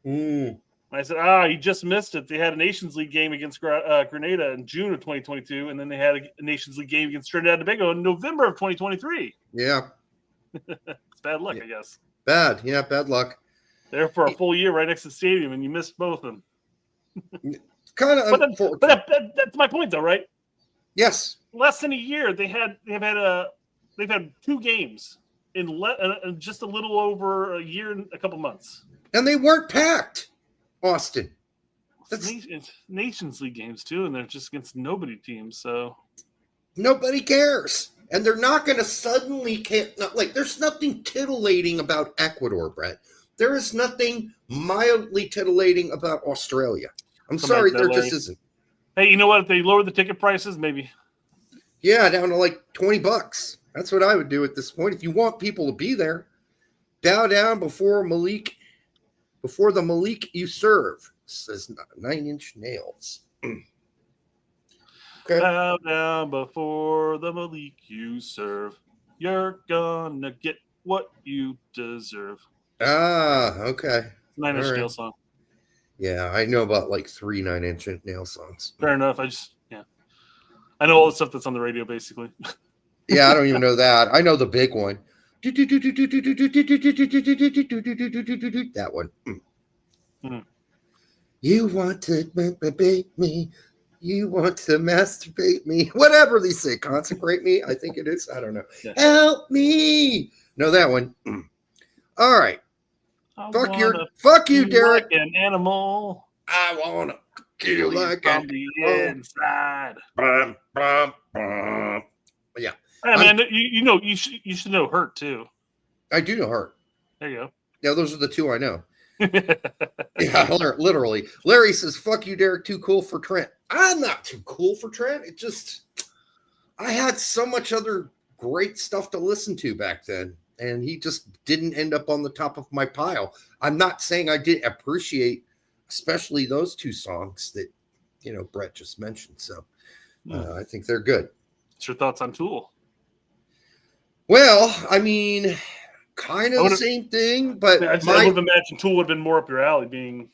Mm. I said, you just missed it. They had a Nations League game against Grenada in June of 2022, and then they had a Nations League game against Trinidad and Tobago in November of 2023. Yeah. It's bad luck, I guess. Bad. Yeah, bad luck. There for a full year right next to the stadium, and you missed both of them. Kind of unfortunate. But that's my point, though, right? Yes. Less than a year, they've had 2 games in just a little over a year and a couple months. And they weren't packed, Austin. It's Nations League games, too, and they're just against nobody teams, so. Nobody cares. And they're not going to suddenly care. Like, there's nothing titillating about Ecuador, Brett. There is nothing mildly titillating about Australia. I'm sorry, there just isn't. Hey, you know what? If they lower the ticket prices, maybe. Yeah, down to like $20. That's what I would do at this point. If you want people to be there, bow down before the Malik you serve, says 9 Inch Nails. Okay. Bow down before the Malik you serve. You're gonna get what you deserve. Ah, okay. 9 Inch All right. Nails song. Yeah, I know about like 3 9 Inch Nail songs. Fair enough. I know all the stuff that's on the radio, basically. Yeah, I don't even know that. I know the big one. That one. Mm-hmm. You want to masturbate me. You want to masturbate me. Whatever they say. Consecrate me. I think it is. I don't know. Yeah. Help me. Know that one. All right. Fuck you, Derek. Like an animal. I want to kill like from the inside. Yeah. Hey, man, you should know Hurt too. I do know Hurt. There you go. Yeah, those are the 2 I know. Yeah, literally. Larry says, "Fuck you, Derek. Too cool for Trent." I'm not too cool for Trent. It just, I had so much other great stuff to listen to back then, and he just didn't end up on the top of my pile. I'm not saying I didn't appreciate, especially those 2 songs that, Brett just mentioned. So I think they're good. What's your thoughts on Tool? Well, I mean, kind of the same thing, but I would have imagined Tool would have been more up your alley, being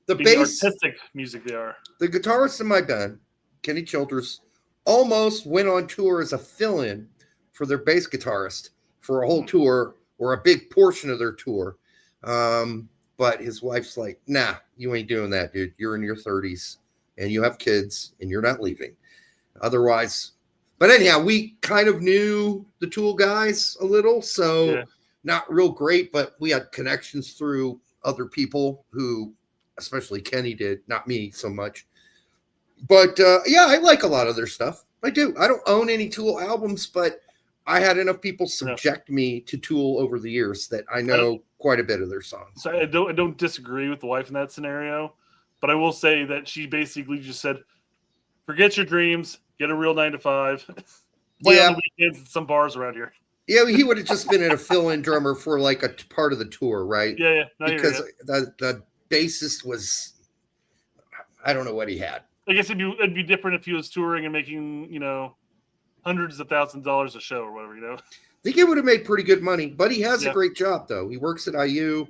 bass, artistic music they are. The guitarist in my band, Kenny Childress, almost went on tour as a fill-in for their bass guitarist for a whole tour or a big portion of their tour. But his wife's like, "Nah, you ain't doing that, dude. You're in your 30s and you have kids and you're not leaving. Otherwise." But anyhow, we kind of knew the Tool guys a little, so not real great, but we had connections through other people who, especially Kenny did, not me so much. But I like a lot of their stuff. I do. I don't own any Tool albums, but I had enough people subject me to Tool over the years that I know quite a bit of their songs. So I don't disagree with the wife in that scenario, but I will say that she basically just said, "Forget your dreams. Get a real 9 to 5. Play on the weekends at some bars around here." Yeah, he would have just been a fill-in drummer for like a part of the tour, right? Yeah. No, because the bassist was, I don't know what he had. I guess it'd be different if he was touring and making, hundreds of thousands of dollars a show or whatever, I think he would have made pretty good money, but he has a great job though. He works at IU.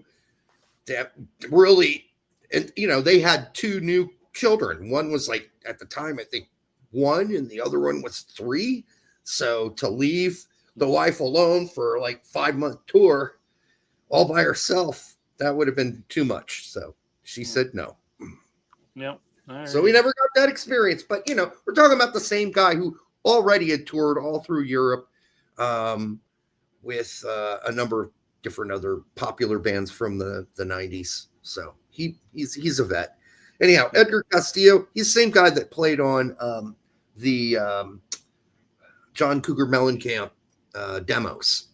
That really, and they had 2 new children. One was like at the time, I think 1, and the other one was 3. So to leave the wife alone for like 5-month tour all by herself, that would have been too much. So she said no. Yep. Right. So we never got that experience. But we're talking about the same guy who already had toured all through Europe with a number of different other popular bands from the 90s. So he's a vet. Anyhow, Edgar Castillo, he's the same guy that played on the John Cougar Mellencamp demos.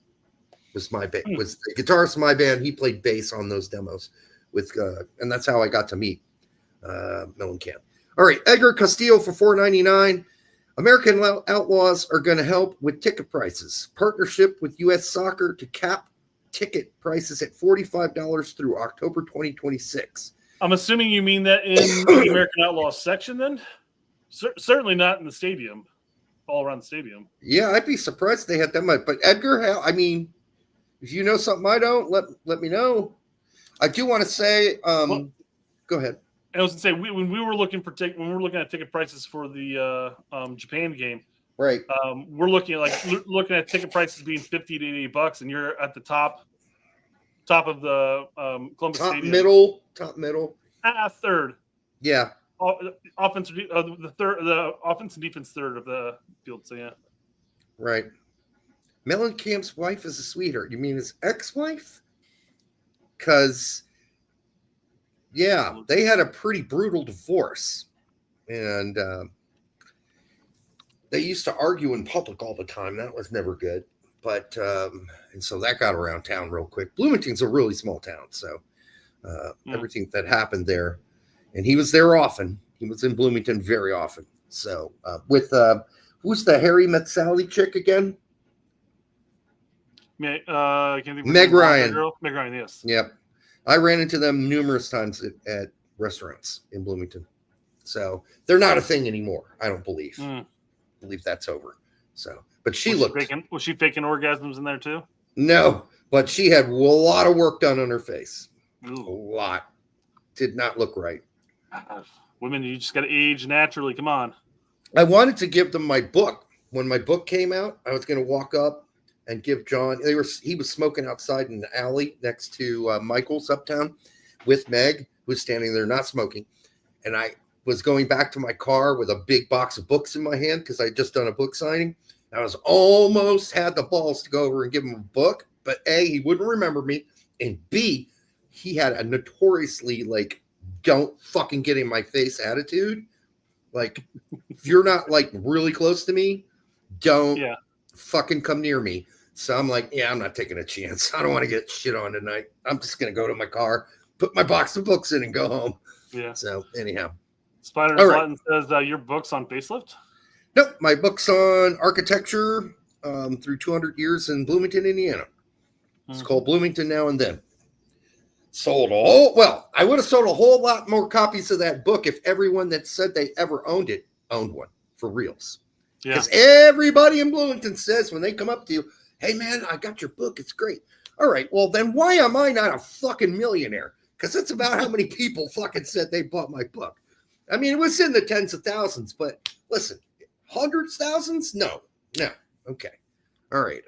Was the guitarist of my band. He played bass on those demos and that's how I got to meet Mellencamp. All right, Edgar Castillo for $4.99. American Outlaws are going to help with ticket prices. Partnership with U.S. Soccer to cap ticket prices at $45 through October 2026. I'm assuming you mean that in the American Outlaws section then? Certainly not in the stadium, all around the stadium. Yeah, I'd be surprised they had that much. But Edgar, I mean, if you know something I don't, let me know. I do want to say, Well, go ahead. I was gonna say when we were looking at ticket prices for the Japan game, Right. we're looking at ticket prices being $50 to $80, and you're at the top of the Columbus Stadium. Top middle. Third. Yeah. Offense, the offense and defense third of the field. So yeah. Right. Mellencamp's wife is a sweetheart. You mean his ex-wife? Because, yeah, they had a pretty brutal divorce. And they used to argue in public all the time. That was never good. But, and so that got around town real quick. Bloomington's a really small town. So everything that happened there. And he was there often. He was in Bloomington very often. So with, who's the Harry Met Sally chick again? I can't think of Meg Ryan. Meg Ryan, yes. Yep. I ran into them numerous times at restaurants in Bloomington. So they're not a thing anymore, I don't believe. I believe that's over. So, but was she faking orgasms in there too? No, but she had a lot of work done on her face. Ooh. A lot. Did not look right. Women, you just got to age naturally. Come on. I wanted to give them my book. When my book came out, I was going to walk up and give John. He was smoking outside in the alley next to Michael's uptown with Meg, who's standing there not smoking. And I was going back to my car with a big box of books in my hand because I just done a book signing. I was almost had the balls to go over and give him a book, but A, he wouldn't remember me, and B, he had a notoriously don't fucking get in my face attitude. Like, if you're not really close to me, don't fucking come near me. So I'm like, I'm not taking a chance. I don't want to get shit on tonight. I'm just going to go to my car, put my box of books in and go home. Yeah. So anyhow. Spider Latin says your book's on facelift? Nope. My book's on architecture through 200 years in Bloomington, Indiana. It's called Bloomington Now and Then. I would have sold a whole lot more copies of that book if everyone that said they ever owned it owned one for reals. Because everybody in Bloomington says when they come up to you, hey man, I got your book. It's great. All right. Well, then why am I not a fucking millionaire? Because it's about how many people fucking said they bought my book. I mean, it was in the tens of thousands, but listen, hundreds, thousands? No. Okay. All right.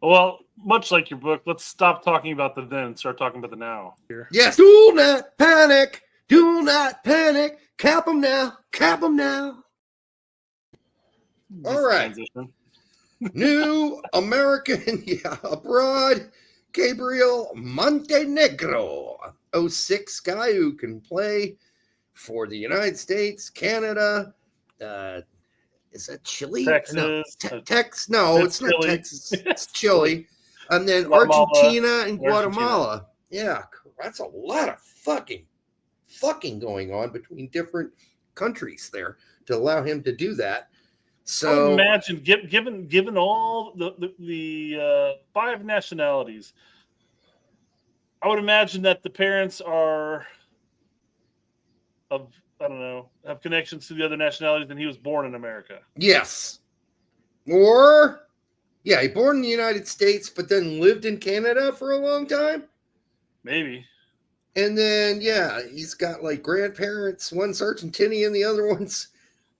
Well, much like your book, let's stop talking about the then and start talking about the now. Here. Yes. Do not panic. Do not panic. Cap them now. Cap them now. All right. Transition. New American abroad, Gabriel Montenegro, 06 guy who can play for the United States, Canada, is that Chile? Texas. No, it's not Chile. Texas. It's Chile. And then Guatemala, Argentina and Guatemala. Yeah, that's a lot of fucking going on between different countries there to allow him to do that. So I would imagine, given all the 5 nationalities, I would imagine that the parents are have connections to the other nationalities, and he was born in America. Yes. Or, he born in the United States, but then lived in Canada for a long time. Maybe. And then, he's got grandparents. One's Argentinian, the other one's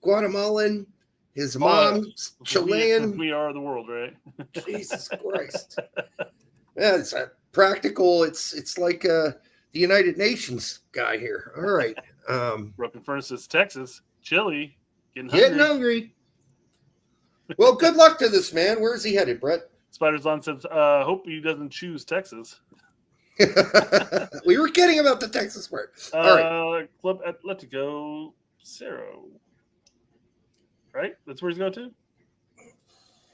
Guatemalan. His mom's Chilean. We are the world, right? Jesus Christ. Yeah, it's practical. It's like the United Nations guy here. All right. Broken Furnaces, Texas, Chile, getting hungry. Well, good luck to this man. Where's he headed, Brett? Spider's on says, hope he doesn't choose Texas. We were kidding about the Texas part. All right. Club Atletico Cerro. Right? That's where he's going to?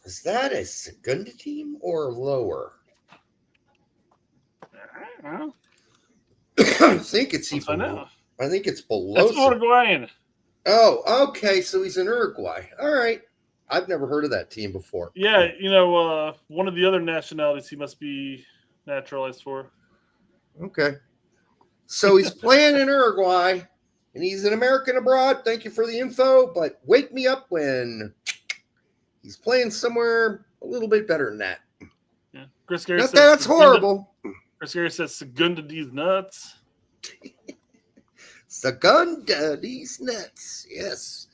Is that a Segunda team or lower? I don't know. I think it's even. I think it's below. That's Uruguayan. Oh, okay. So he's in Uruguay. All right. I've never heard of that team before. Yeah, one of the other nationalities he must be naturalized for. Okay. So he's playing in Uruguay, and he's an American abroad. Thank you for the info, but wake me up when he's playing somewhere a little bit better than that. Yeah. Chris Gary says that's horrible. Chris Gary says Segunda these nuts. Segunda these nuts. Yes.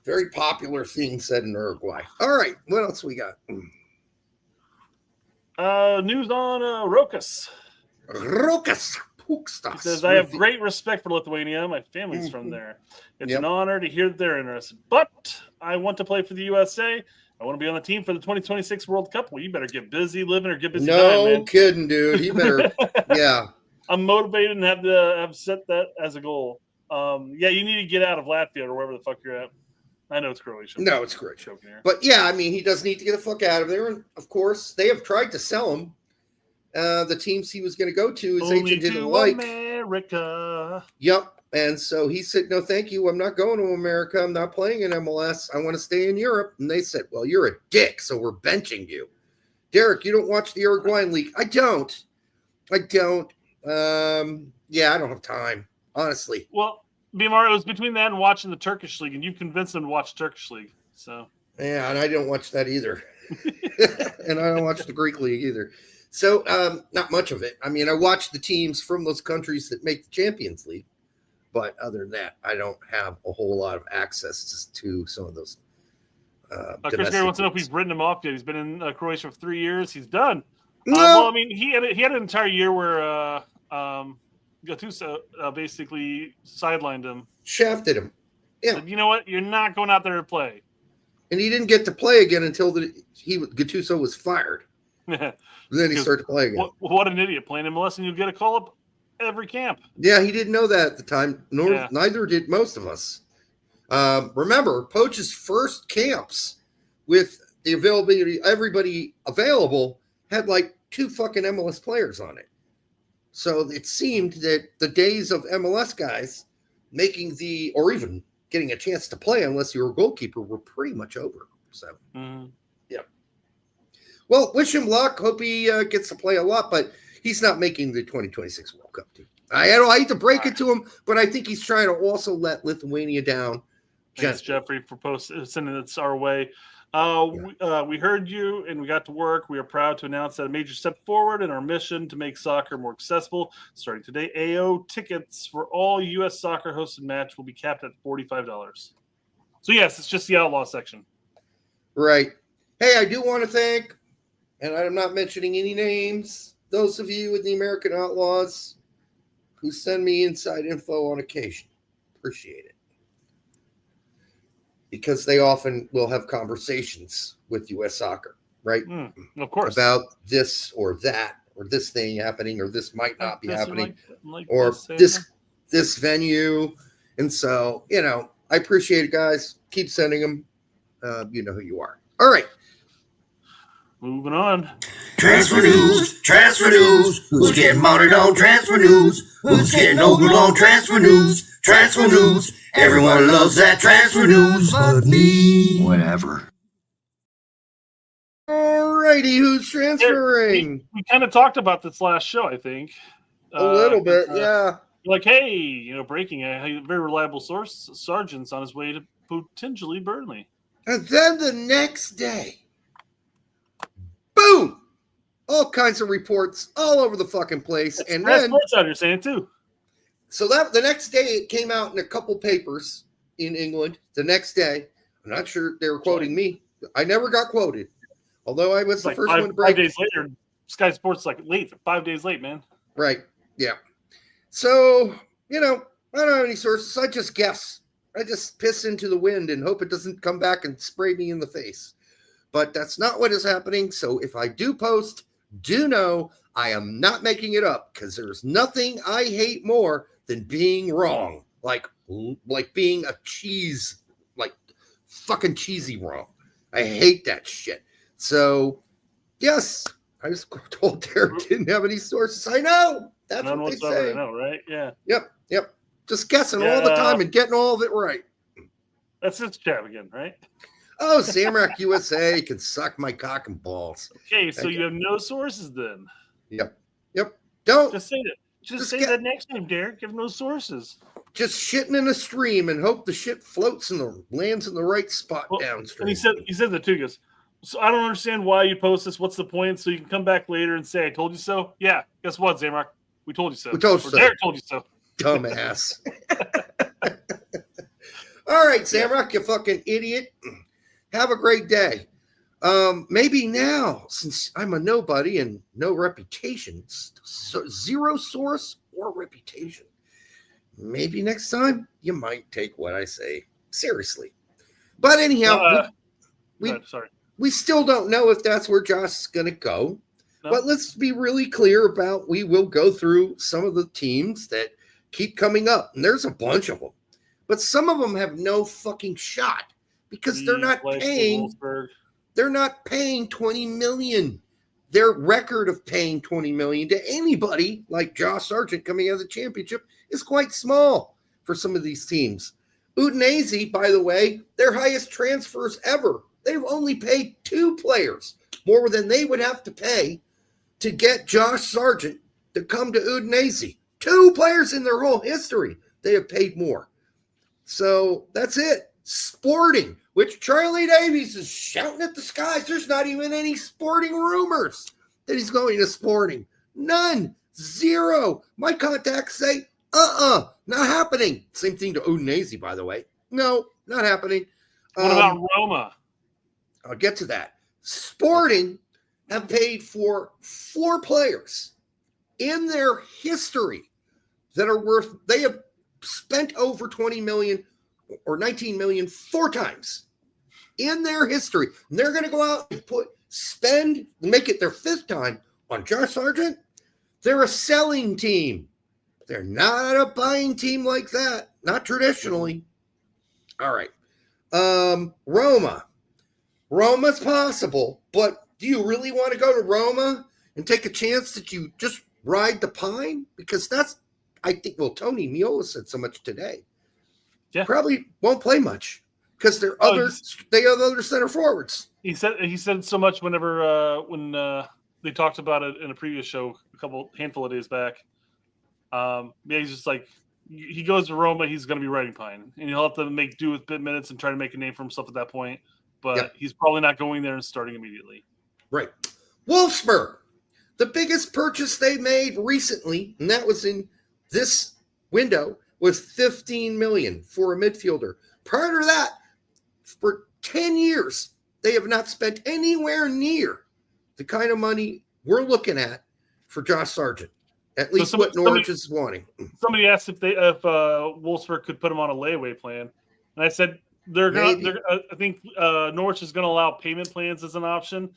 Very popular thing said in Uruguay. All right. What else we got? News on Rokas. Rokas. He says, I have great respect for Lithuania. My family's from there. It's an honor to hear that they're interested. But I want to play for the USA. I want to be on the team for the 2026 World Cup. Well, you better get busy living or get busy dying, man. No kidding, dude. He better, yeah. I'm motivated and have set that as a goal. Yeah, you need to get out of Latvia or wherever the fuck you're at. I know it's Croatia. No, it's Croatia. But yeah, I mean, he does need to get the fuck out of there. And of course, they have tried to sell him. The teams he was going to go to, his agent didn't like. America. Yep. And so he said, no, thank you. I'm not going to America. I'm not playing in MLS. I want to stay in Europe. And they said, well, you're a dick, so we're benching you. Derek, you don't watch the Uruguayan League. I don't. Yeah, I don't have time, honestly. Well, BMR, it was between that and watching the Turkish League, and you've convinced them to watch Turkish League. So yeah, and I don't watch that either. And I don't watch the Greek League either. So not much of it. I mean, I watch the teams from those countries that make the Champions League. But other than that, I don't have a whole lot of access to some of those. Chris Gary wants to know if he's written him off yet. He's been in Croatia for 3 years. He's done. No. Well, I mean, he had an entire year where Gattuso basically sidelined him. Shafted him. Yeah. Said, you know what? You're not going out there to play. And he didn't get to play again until Gattuso was fired. Then he started to play again. What an idiot. Playing MLS and you'll get a call up every camp. Yeah, he didn't know that at the time. Neither did most of us. Remember, Poach's first camps with the availability, everybody available had like 2 fucking MLS players on it. So it seemed that the days of MLS guys making or even getting a chance to play unless you were a goalkeeper were pretty much over. So, yeah. Well, wish him luck. Hope he gets to play a lot, but he's not making the 2026 World Cup team. I hate to break it to him, but I think he's trying to also let Lithuania down. Thanks, Jeffrey, for sending this our way. We heard you and we got to work. We are proud to announce that a major step forward in our mission to make soccer more accessible. Starting today, AO tickets for all U.S. soccer hosted match will be capped at $45. So, yes, it's just the outlaw section. Right. Hey, I do want to thank, and I'm not mentioning any names, those of you in the American Outlaws who send me inside info on occasion. Appreciate it. Because they often will have conversations with U.S. soccer, right? Of course. About this or that, or this thing happening, or this might not be happening, or this venue. And so, I appreciate it, guys. Keep sending them. You know who you are. All right. Moving on. Transfer news. Who's getting mounted on transfer news? Who's getting over on transfer news? Everyone loves that transfer news, but me. Whatever. All righty, who's transferring? We kind of talked about this last show, I think. A little bit, yeah. Like, hey, breaking a very reliable source, Sargent's on his way to potentially Burnley. And then the next day, boom! All kinds of reports all over the fucking place. That's and then sports out here saying it too. So that the next day it came out in a couple papers in England. The next day, I'm not sure they were quoting me. I never got quoted, although I was the first one to break. 5 days later, Sky Sports 5 days late, man. Right. Yeah. So I don't have any sources. I just guess. I just piss into the wind and hope it doesn't come back and spray me in the face. But that's not what is happening. So if I do post, do know I am not making it up, because there's nothing I hate more than being wrong. Like being a cheese, like fucking cheesy wrong. I hate that shit. So yes, I just told Derek didn't have any sources. I know. That's None what they whatsoever, say. I know, right? Yeah. Yep. Just guessing all the time and getting all of it right. That's his job again, right? Oh, Samrock USA can suck my cock and balls. Okay, so you have no sources then. Yep. Don't just say that. Just say that next name, Derek. Give no sources. Just shitting in a stream and hope the shit floats and lands in the right spot downstream. And he said that too. He goes, So I don't understand why you post this. What's the point? So you can come back later and say, I told you so? Yeah. Guess what, Zamrock? We told you so. We told you or so. Derek told you so. Dumbass. All right, Zamrock, you fucking idiot. Have a great day. Maybe now, since I'm a nobody and no reputation, zero source or reputation, maybe next time you might take what I say seriously. But anyhow, we still don't know if that's where Josh is going to go. No. But let's be really clear about, we will go through some of the teams that keep coming up. And there's a bunch of them. But some of them have no fucking shot because they're not paying. They're not paying $20 million. Their record of paying $20 million to anybody like Josh Sargent coming out of the championship is quite small for some of these teams. Udinese, by the way, their highest transfers ever. They've only paid 2 players more than they would have to pay to get Josh Sargent to come to Udinese. 2 players in their whole history, they have paid more. So that's it. Sporting, which Charlie Davies is shouting at the skies. There's not even any sporting rumors that he's going to Sporting. None. 0. My contacts say, not happening. Same thing to Udinese, by the way. No, not happening. What about Roma? I'll get to that. Sporting have paid for 4 players in their history that are worth, they have spent over 20 million or 19 million 4 times in their history. And they're going to go out and make it their 5th time on Josh Sargent. They're a selling team. They're not a buying team like that. Not traditionally. All right. Roma. Roma's possible, but do you really want to go to Roma and take a chance that you just ride the pine? Because that's, I think, well, Tony Miola said so much today. Yeah. Probably won't play much because they have other center forwards. He said so much whenever when they talked about it in a previous show handful of days back. He's just like, he goes to Roma, he's going to be riding pine, and he'll have to make do with bit minutes and try to make a name for himself at that point. But he's probably not going there and starting immediately. Right. Wolfsburg, the biggest purchase they made recently, and that was in this window, was $15 million for a midfielder. Prior to that, for 10 years, they have not spent anywhere near the kind of money we're looking at for Josh Sargent. At least what Norwich is wanting. Somebody asked if Wolfsburg could put him on a layaway plan, and I said I think Norwich is going to allow payment plans as an option.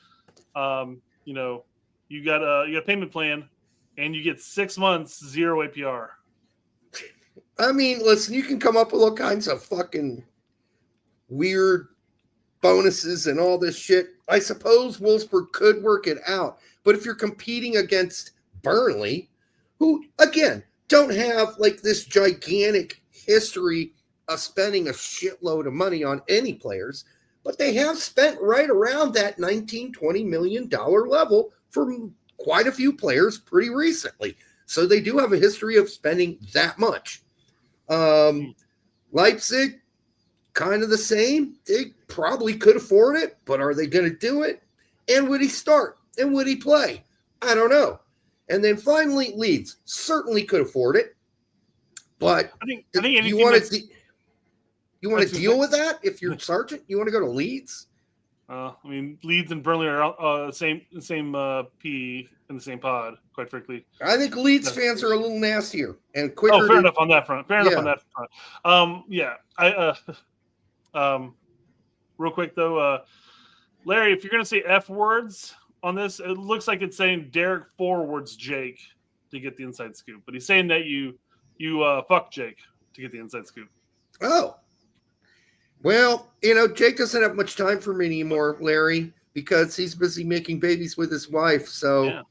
You got a payment plan, and you get 6 months 0 APR. I mean, listen, you can come up with all kinds of fucking weird bonuses and all this shit. I suppose Wolfsburg could work it out, but if you're competing against Burnley, who, again, don't have like this gigantic history of spending a shitload of money on any players, but they have spent right around that $19-20 million level for quite a few players pretty recently. So they do have a history of spending that much. Leipzig, kind of the same. They probably could afford it, but are they going to do it? And would he start? And would he play? I don't know. And then finally, Leeds certainly could afford it, but I think you want to deal with that if you're Sargent? You want to go to Leeds? I mean, Leeds and Burnley are the same P in the same pod. Quite frankly, I think Leeds fans are a little nastier and quicker. Oh, fair enough on that front. Fair enough on that front. Real quick though, Larry, if you're going to say F words on this, it looks like it's saying Derek forwards Jake to get the inside scoop, but he's saying that you fuck Jake to get the inside scoop. Oh, well, Jake doesn't have much time for me anymore, Larry, because he's busy making babies with his wife. So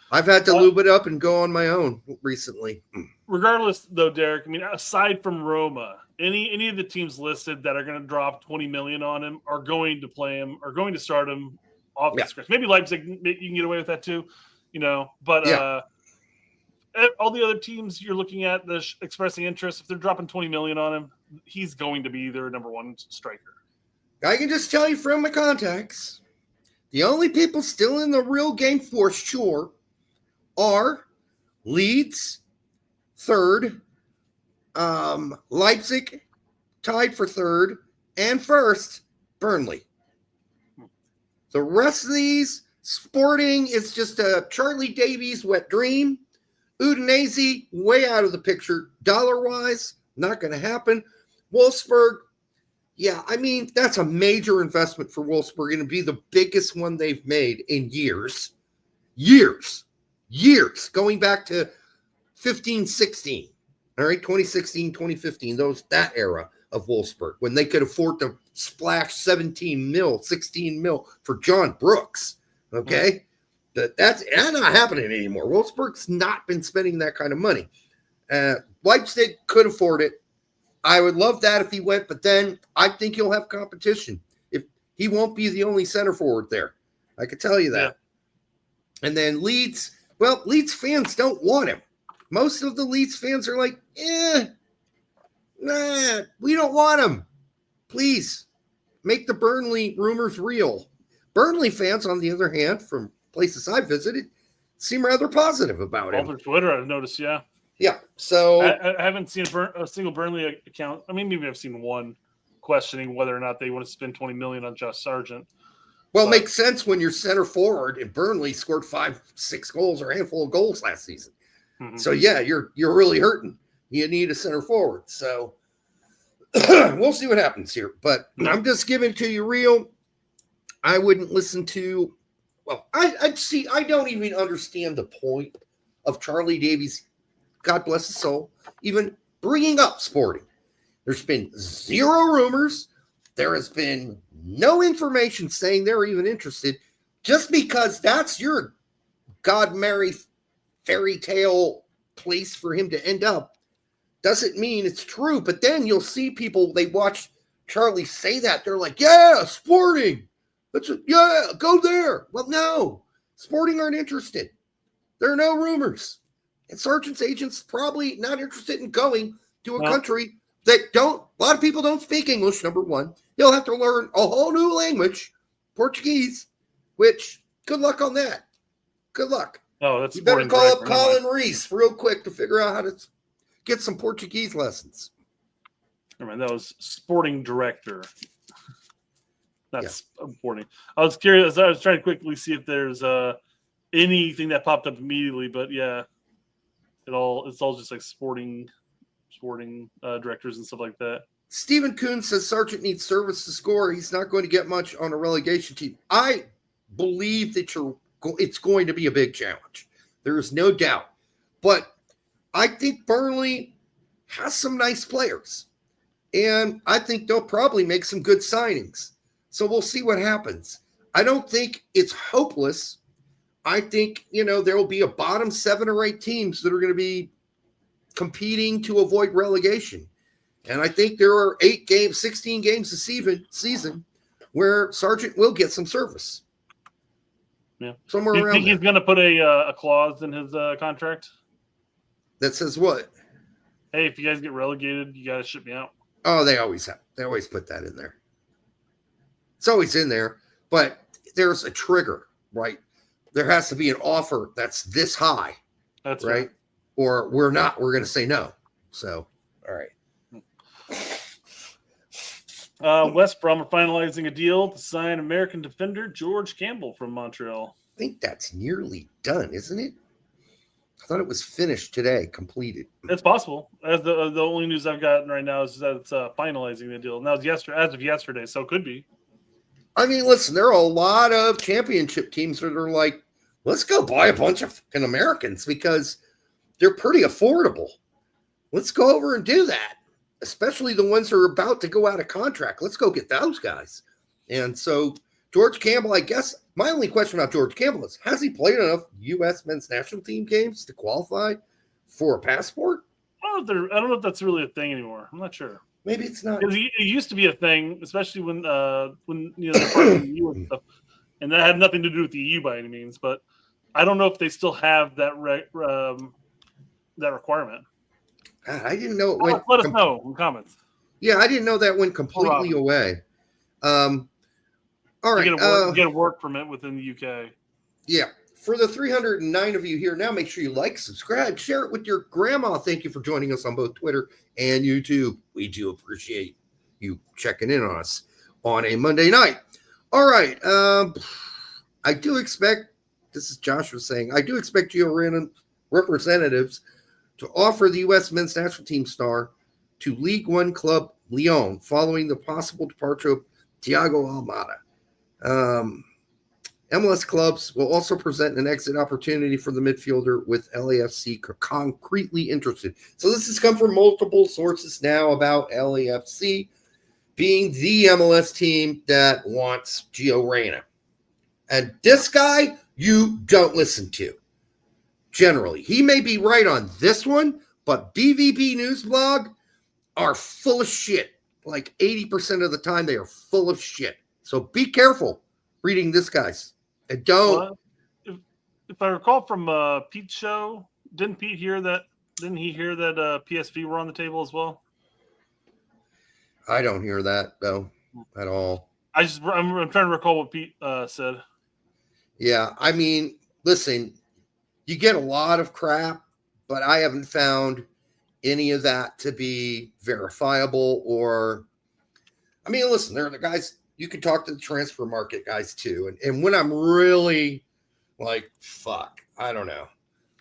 I've had to lube it up and go on my own recently. Regardless, though, Derek, I mean, aside from Roma, any of the teams listed that are going to drop $20 million on him are going to play him, are going to start him off the script. Maybe Leipzig, you can get away with that too, but all the other teams you're looking at that's expressing interest, if they're dropping $20 million on him, he's going to be their number one striker. I can just tell you from my contacts, The only people still in the real game for sure are Leeds, third, Leipzig, tied for third, and first, Burnley. The rest of these, Sporting is just a Charlie Davies wet dream. Udinese, way out of the picture. Dollar-wise, not going to happen. Wolfsburg, yeah, I mean, that's a major investment for Wolfsburg. Going to be the biggest one they've made in years. Years. Going back to 15, 16. All right, 2016, 2015, that era of Wolfsburg, when they could afford to splash 16 mil for John Brooks. Okay? That's not happening anymore. Wolfsburg's not been spending that kind of money. Leipzig could afford it. I would love that if he went, but then I think he'll have competition. If he won't be the only center forward there. I can tell you that. Yeah. And then Leeds, well, Leeds fans don't want him. Most of the Leeds fans are like, nah, we don't want him. Please make the Burnley rumors real. Burnley fans, on the other hand, from places I visited, seem rather positive about him. All over Twitter, I've noticed, yeah. Yeah, so I haven't seen a single Burnley account. I mean, maybe I've seen one questioning whether or not they want to spend $20 million on Josh Sargent. Well, it makes sense when your center forward in Burnley scored 5-6 goals or a handful of goals last season. Mm-hmm. So yeah, you're really hurting. You need a center forward. So we'll see what happens here. But I'm just giving it to you real. I wouldn't listen to. Well, I don't even understand the point of Charlie Davies, God bless his soul, even bringing up Sporting. There's been zero rumors. There has been no information saying they're even interested. Just because that's your God Mary fairy tale place for him to end up doesn't mean it's true. But then you'll see people, they watch Charlie say that. They're like, yeah, Sporting. Yeah, go there. Well, no. Sporting aren't interested. There are no rumors. And Sargent's agent's probably not interested in going to a country that a lot of people don't speak English, number one. They'll have to learn a whole new language, Portuguese, which, good luck on that. Good luck. Oh, that's you better call up Colin Reese real quick to figure out how to get some Portuguese lessons. I mean, that was sporting director. That's important. I was curious. I was trying to quickly see if there's anything that popped up immediately, but yeah, it's all just like sporting directors and stuff like that. Stephen Kuhn says Sargent needs service to score. He's not going to get much on a relegation team. I believe that it's going to be a big challenge. There is no doubt. But I think Burnley has some nice players. And I think they'll probably make some good signings. So we'll see what happens. I don't think it's hopeless. I think, there will be a bottom 7 or 8 teams that are going to be competing to avoid relegation. And I think there are 16 games this season where Sargent will get some service. Yeah. Somewhere around. Do you think he's going to put a clause in his contract that says what? Hey, if you guys get relegated, you got to ship me out. Oh, they always have. They always put that in there. It's always in there, but there's a trigger, right? There has to be an offer that's this high. That's right. Or we're going to say no. So, all right. West Brom are finalizing a deal to sign American defender George Campbell from Montreal. I think that's nearly done, isn't it? I thought it was finished today, completed. It's possible. As the only news I've gotten right now is that it's finalizing the deal. Now, as of yesterday, so it could be. I mean, listen, there are a lot of championship teams that are like, let's go buy a bunch of fucking Americans because they're pretty affordable. Let's go over and do that, especially the ones that are about to go out of contract. Let's go get those guys. And so George Campbell, I guess, my only question about George Campbell is, has he played enough U.S. men's national team games to qualify for a passport? I don't know if that's really a thing anymore. I'm not sure. Maybe it's not. It used to be a thing, especially when they're part of the EU and stuff, and that had nothing to do with the EU by any means. But I don't know if they still have that that requirement. I didn't know it went. Let us know in comments. Yeah, I didn't know that went completely away. All right. You get a work permit within the UK. Yeah. For the 309 of you here now, make sure you like, subscribe, share it with your grandma. Thank you for joining us on both Twitter and YouTube. We do appreciate you checking in on us on a Monday night. All right. I do expect, this is Joshua saying, I do expect Gio representatives to offer the U.S. men's national team star to League One club Lyon following the possible departure of Thiago Almada. MLS clubs will also present an exit opportunity for the midfielder with LAFC concretely interested. So this has come from multiple sources now about LAFC being the MLS team that wants Gio Reyna. And this guy, you don't listen to. Generally, he may be right on this one, but BVB News Blog are full of shit. Like 80% of the time, they are full of shit. So be careful reading this guy's. And don't. Well, if I recall from Pete's show, didn't he hear that PSV were on the table as well? I don't hear that though at all. I'm trying to recall what Pete said. Yeah, I mean, listen, you get a lot of crap, but I haven't found any of that to be verifiable or. I mean, listen, there are the guys. You can talk to the transfer market guys too. And when I'm really like, fuck, I don't know.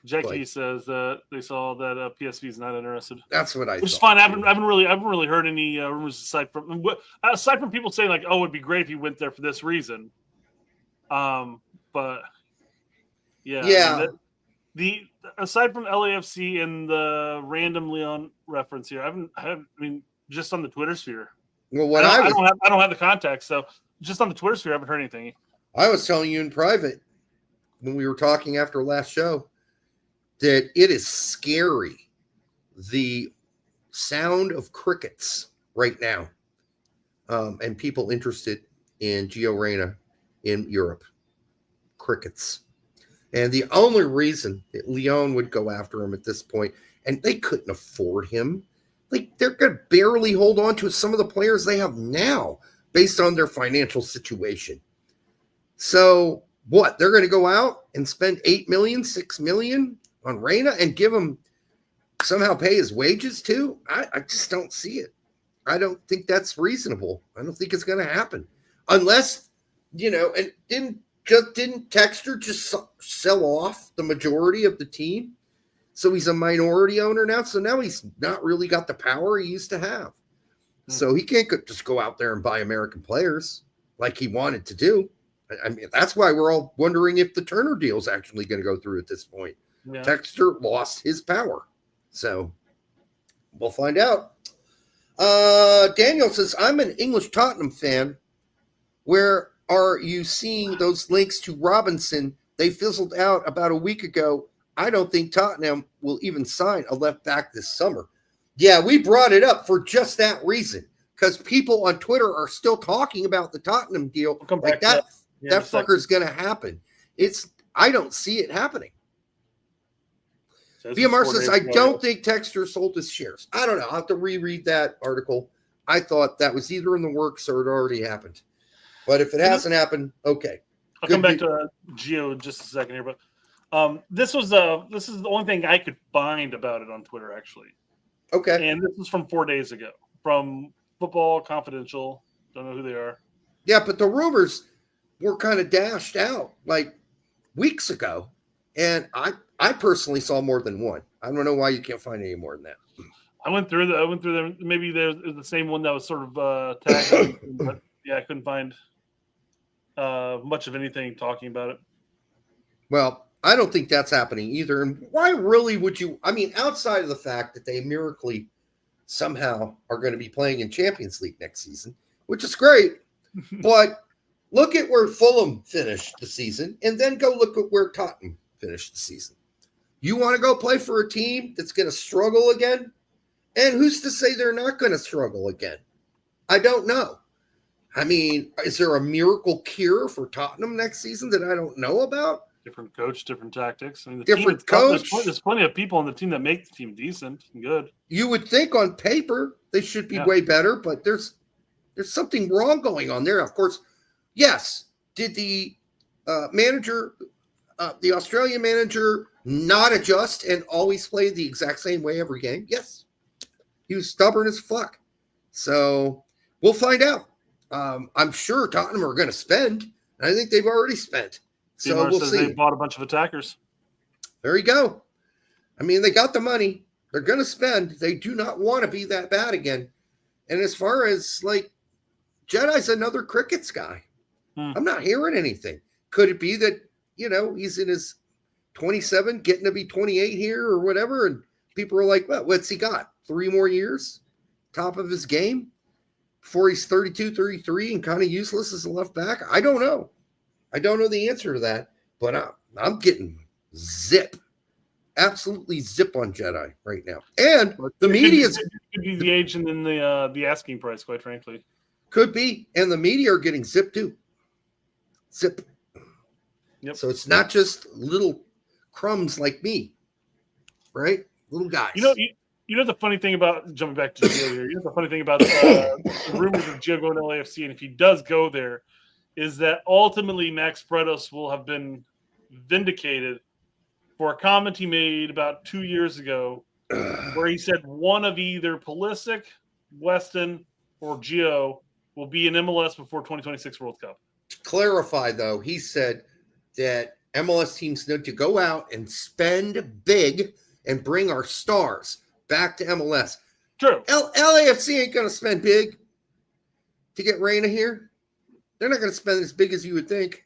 Jackie says that they saw that PSV is not interested. That's what I Which is thought. fine. I haven't really heard any rumors aside from people saying like, oh, it'd be great if he went there for this reason. But yeah. Yeah. The aside from LAFC and the random Leon reference here, I mean, just on the Twitter sphere. Well, I don't have the context, so just on the Twitter sphere, I haven't heard anything. I was telling you in private when we were talking after last show that it is scary, the sound of crickets right now, and people interested in Gio Reyna in Europe. Crickets. And the only reason that Lyon would go after him at this point, and they couldn't afford him, like they're going to barely hold on to some of the players they have now based on their financial situation. So what? They're going to go out and spend $8 million, $6 million on Reyna and give him somehow pay his wages too? I just don't see it. I don't think that's reasonable. I don't think it's going to happen unless, and didn't Texter just sell off the majority of the team? So he's a minority owner now. So now he's not really got the power he used to have. So he can't just go out there and buy American players like he wanted to do. I mean, that's why we're all wondering if the Turner deal is actually going to go through at this point. Yeah. Texter lost his power. So we'll find out. Daniel says, I'm an English Tottenham fan. Where are you seeing those links to Robinson? They fizzled out about a week ago. I don't think Tottenham will even sign a left back this summer. Yeah, we brought it up for just that reason, because people on Twitter are still talking about the Tottenham deal. Like that fucker's going to happen. I don't see it happening. BMR says, I don't think Texter sold his shares. I don't know. I'll have to reread that article. I thought that was either in the works or it already happened. But if it hasn't happened, okay. I'll come back to Gio in just a second here, but this is the only thing I could find about it on Twitter, actually. Okay. And this is from 4 days ago from Football Confidential. Don't know who they are. Yeah, but the rumors were kind of dashed out like weeks ago. And I personally saw more than one. I don't know why you can't find any more than that. I went through them. Maybe there's the same one that was sort of tagged. But yeah, I couldn't find much of anything talking about it. Well, I don't think that's happening either. And why really would you? I mean, outside of the fact that they miraculously somehow are going to be playing in Champions League next season, which is great. But look at where Fulham finished the season and then go look at where Tottenham finished the season. You want to go play for a team that's going to struggle again? And who's to say they're not going to struggle again? I don't know. I mean, is there a miracle cure for Tottenham next season that I don't know about? Different coach, different tactics. I mean, different coach. There's plenty of people on the team that make the team decent and good. You would think on paper they should be way better, but there's something wrong going on there. Of course, Yes. Did the manager, the Australian manager, not adjust and always play the exact same way every game? Yes. He was stubborn as fuck. So we'll find out. I'm sure Tottenham are going to spend. And I think they've already spent. So we'll see. They bought a bunch of attackers. There you go. I mean, they got the money. They're going to spend. They do not want to be that bad again. And as far as like Jedi's another crickets guy. I'm not hearing anything. Could it be that, he's in his 27, getting to be 28 here or whatever? And people are like, well, what's he got? 3 more years? Top of his game? Before he's 32, 33 and kind of useless as a left back? I don't know. I don't know the answer to that. But I'm getting zip. Absolutely zip on Jedi right now. And the media could be the age and then the asking price, quite frankly. Could be. And the media are getting zipped too. Zip. Yep. So it's not just little crumbs like me, right? Little guys. You know the funny thing about jumping back to Gio here. You know the funny thing about the rumors of Gio going to LAFC, and if he does go there, is that ultimately Max Bretos will have been vindicated for a comment he made about 2 years ago, where he said one of either Pulisic, Weston, or Gio will be in MLS before 2026 World Cup. To clarify, though, he said that MLS teams need to go out and spend big and bring our stars back to MLS. True. LAFC ain't going to spend big to get Reyna here. They're not going to spend as big as you would think.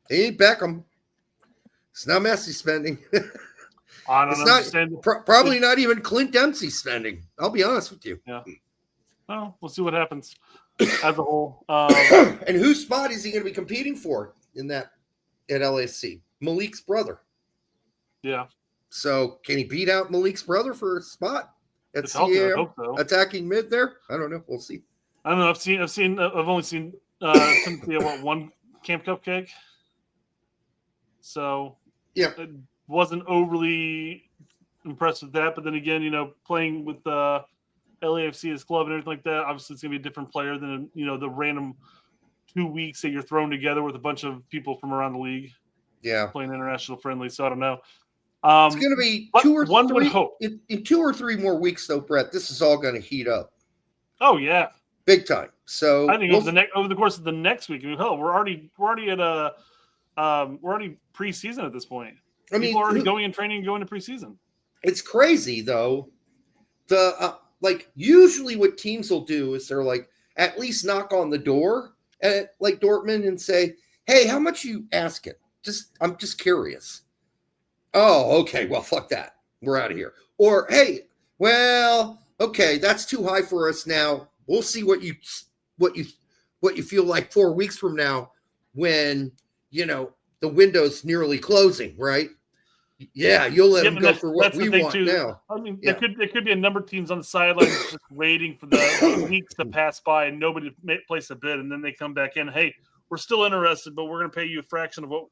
They ain't Beckham. It's not Messi spending. I don't understand. Probably not even Clint Dempsey spending. I'll be honest with you. Yeah. Well, we'll see what happens as a whole. And whose spot is he going to be competing for in that at LAFC? Malik's brother. Yeah. So can he beat out Malik's brother for a spot at CAM? I hope so. Attacking mid there? I don't know. We'll see. I don't know. I've only seen Timothy at one Camp Cupcake. So yeah, it wasn't overly impressed with that. But then again, playing with LAFC as club and everything like that, obviously it's gonna be a different player than the random 2 weeks that you're thrown together with a bunch of people from around the league. Yeah, playing international friendly. So I don't know. It's going to be one would hope. In 2 or 3 more weeks, though, Brett. This is all going to heat up. Oh yeah, big time. So I think over the course of the next week, we're already at we're already preseason at this point. People are already going in training and going to preseason. It's crazy though. The usually what teams will do is they're like at least knock on the door at like Dortmund and say, "Hey, how much you asking? I'm just curious." Oh, okay. Well, fuck that. We're out of here. Or, hey, well, okay, that's too high for us now. We'll see what you feel like 4 weeks from now when, the window's nearly closing, right? Yeah, you'll let them go for what we want now. I mean, there could be a number of teams on the sidelines just waiting for the weeks to pass by and nobody to place a bid, and then they come back in. Hey, we're still interested, but we're going to pay you a fraction of what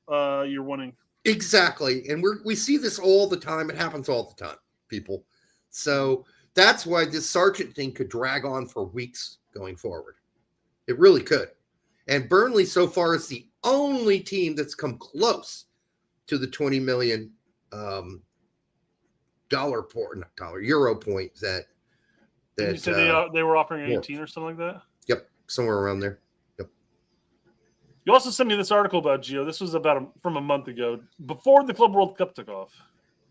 you're wanting. Exactly. And we see this all the time. It happens all the time, people. So that's why this Sargent thing could drag on for weeks going forward. It really could. And Burnley so far is the only team that's come close to the 20 million euro point that you said they were offering 18 or something like that? Yep. Somewhere around there. You also sent me this article about Gio. This was from a month ago, before the Club World Cup took off.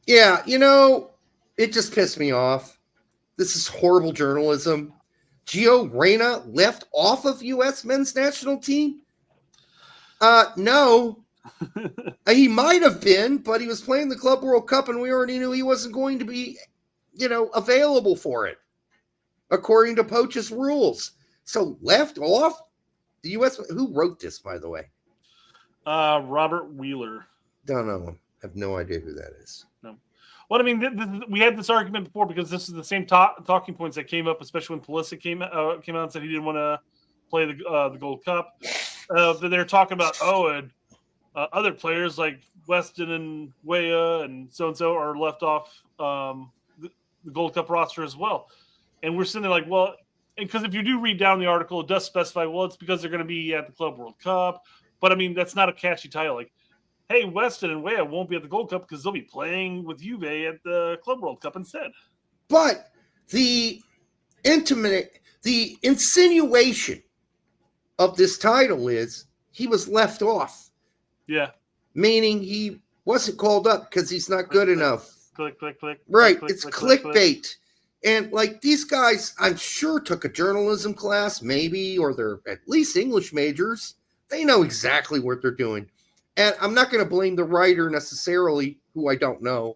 Yeah, it just pissed me off. This is horrible journalism. Gio Reyna left off of U.S. men's national team? No. He might have been, but he was playing the Club World Cup, and we already knew he wasn't going to be, available for it, according to Poach's rules. So left off? The U.S. Who wrote this, by the way? Robert Wheeler. Don't know. Have no idea who that is. No. Well, I mean, we had this argument before because this is the same talking points that came up, especially when Pulisic came out and said he didn't want to play the Gold Cup. But they're talking about other players like Weston and Weah and so are left off the Gold Cup roster as well. And we're sitting there like, well, because if you do read down the article, it does specify, well, it's because they're going to be at the Club World Cup. But I mean, that's not a catchy title. Like, hey, Weston and Weah won't be at the Gold Cup because they'll be playing with Juve at the Club World Cup instead. But the insinuation of this title is he was left off. Yeah. Meaning he wasn't called up because he's not good enough. Click. Right. Click, It's click, clickbait. And like these guys, I'm sure took a journalism class, maybe, or they're at least English majors. They know exactly what they're doing. And I'm not going to blame the writer necessarily, who I don't know.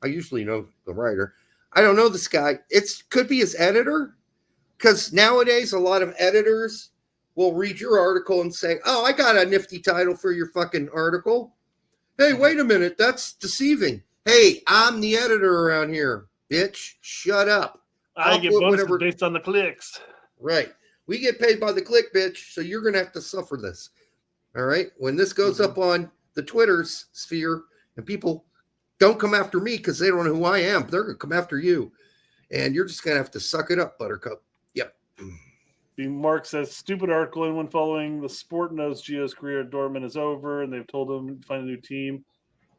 I usually know the writer. I don't know this guy. It could be his editor, because nowadays a lot of editors will read your article and say, oh, I got a nifty title for your fucking article. Hey, wait a minute. That's deceiving. Hey, I'm the editor around here, bitch. Shut up. I get bonuses based on the clicks. Right. We get paid by the click, bitch, so you're going to have to suffer this. All right? When this goes up on the Twitter's sphere and people don't come after me because they don't know who I am, they're going to come after you. And you're just going to have to suck it up, Buttercup. Yep. Mark says, stupid article. Anyone following the sport knows Gio's career at Dortmund is over, and they've told him to find a new team.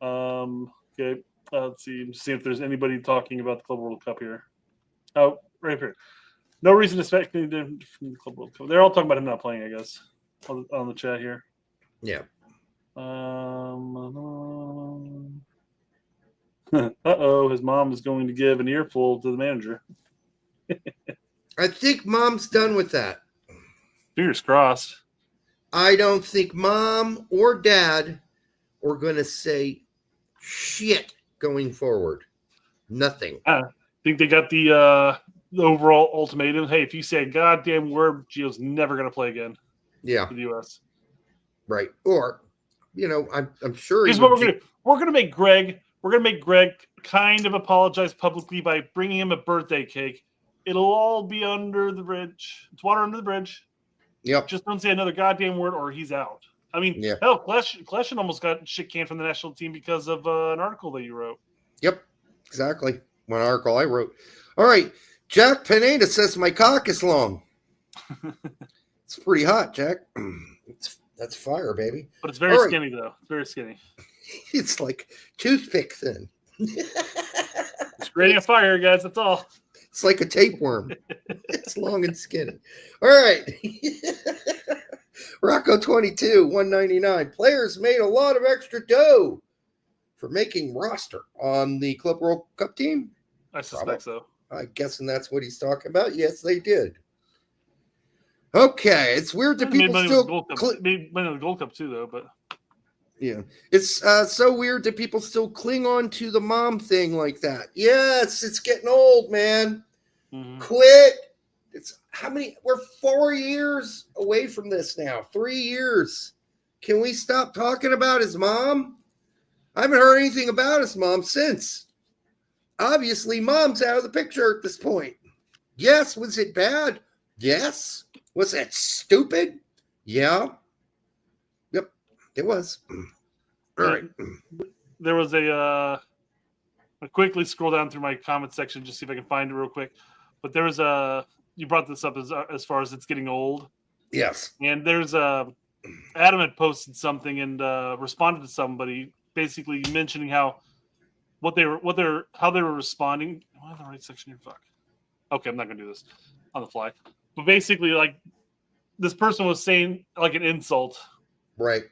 Okay. Let's see. I'm just seeing if there's anybody talking about the Club World Cup here. Oh, right here. No reason to expect anything from the Club World Cup. They're all talking about him not playing, I guess, on the chat here. Yeah. Uh-oh, his mom is going to give an earful to the manager. I think mom's done with that. Fingers crossed. I don't think mom or dad are going to say shit going forward. Nothing. I think they got the overall ultimatum. Hey, if you say a goddamn word, Gio's never going to play again. Yeah. For the U.S. Right. Or, I'm sure. Here's what we're going to do. We're going to make Greg kind of apologize publicly by bringing him a birthday cake. It'll all be under the bridge. It's water under the bridge. Yep. Just don't say another goddamn word or he's out. I mean, hell, Kleshin almost got shit canned from the national team because of an article that you wrote. Yep, exactly. One article I wrote. All right. Jack Pineda says my cock is long. It's pretty hot, Jack. That's fire, baby. But it's very skinny, though. It's very skinny. It's like toothpick thin. It's creating a fire, guys. That's all. It's like a tapeworm. It's long and skinny. All right. Rocco 22, 199. Players made a lot of extra dough for making roster on the Club World Cup team. I suspect so. I'm guessing that's what he's talking about. Yes, they did. Okay. It's weird that people still made money on the Gold Cup too, though. But yeah, it's so weird that people still cling on to the mom thing like that. Yes, it's getting old, man. Mm-hmm. Quit. It's how many? We're 4 years away from this now. 3 years. Can we stop talking about his mom? I haven't heard anything about his mom since. Obviously, mom's out of the picture at this point. Yes. Was it bad? Yes. Was that stupid? Yeah. Yep. It was. All right. There was I quickly scroll down through my comment section just see if I can find it real quick. But there was you brought this up as far as it's getting old. Yes. And there's Adam had posted something and responded to somebody basically mentioning how they were responding. Am I in the right section here? Fuck. Okay, I'm not gonna do this on the fly. But basically, like this person was saying like an insult. Right.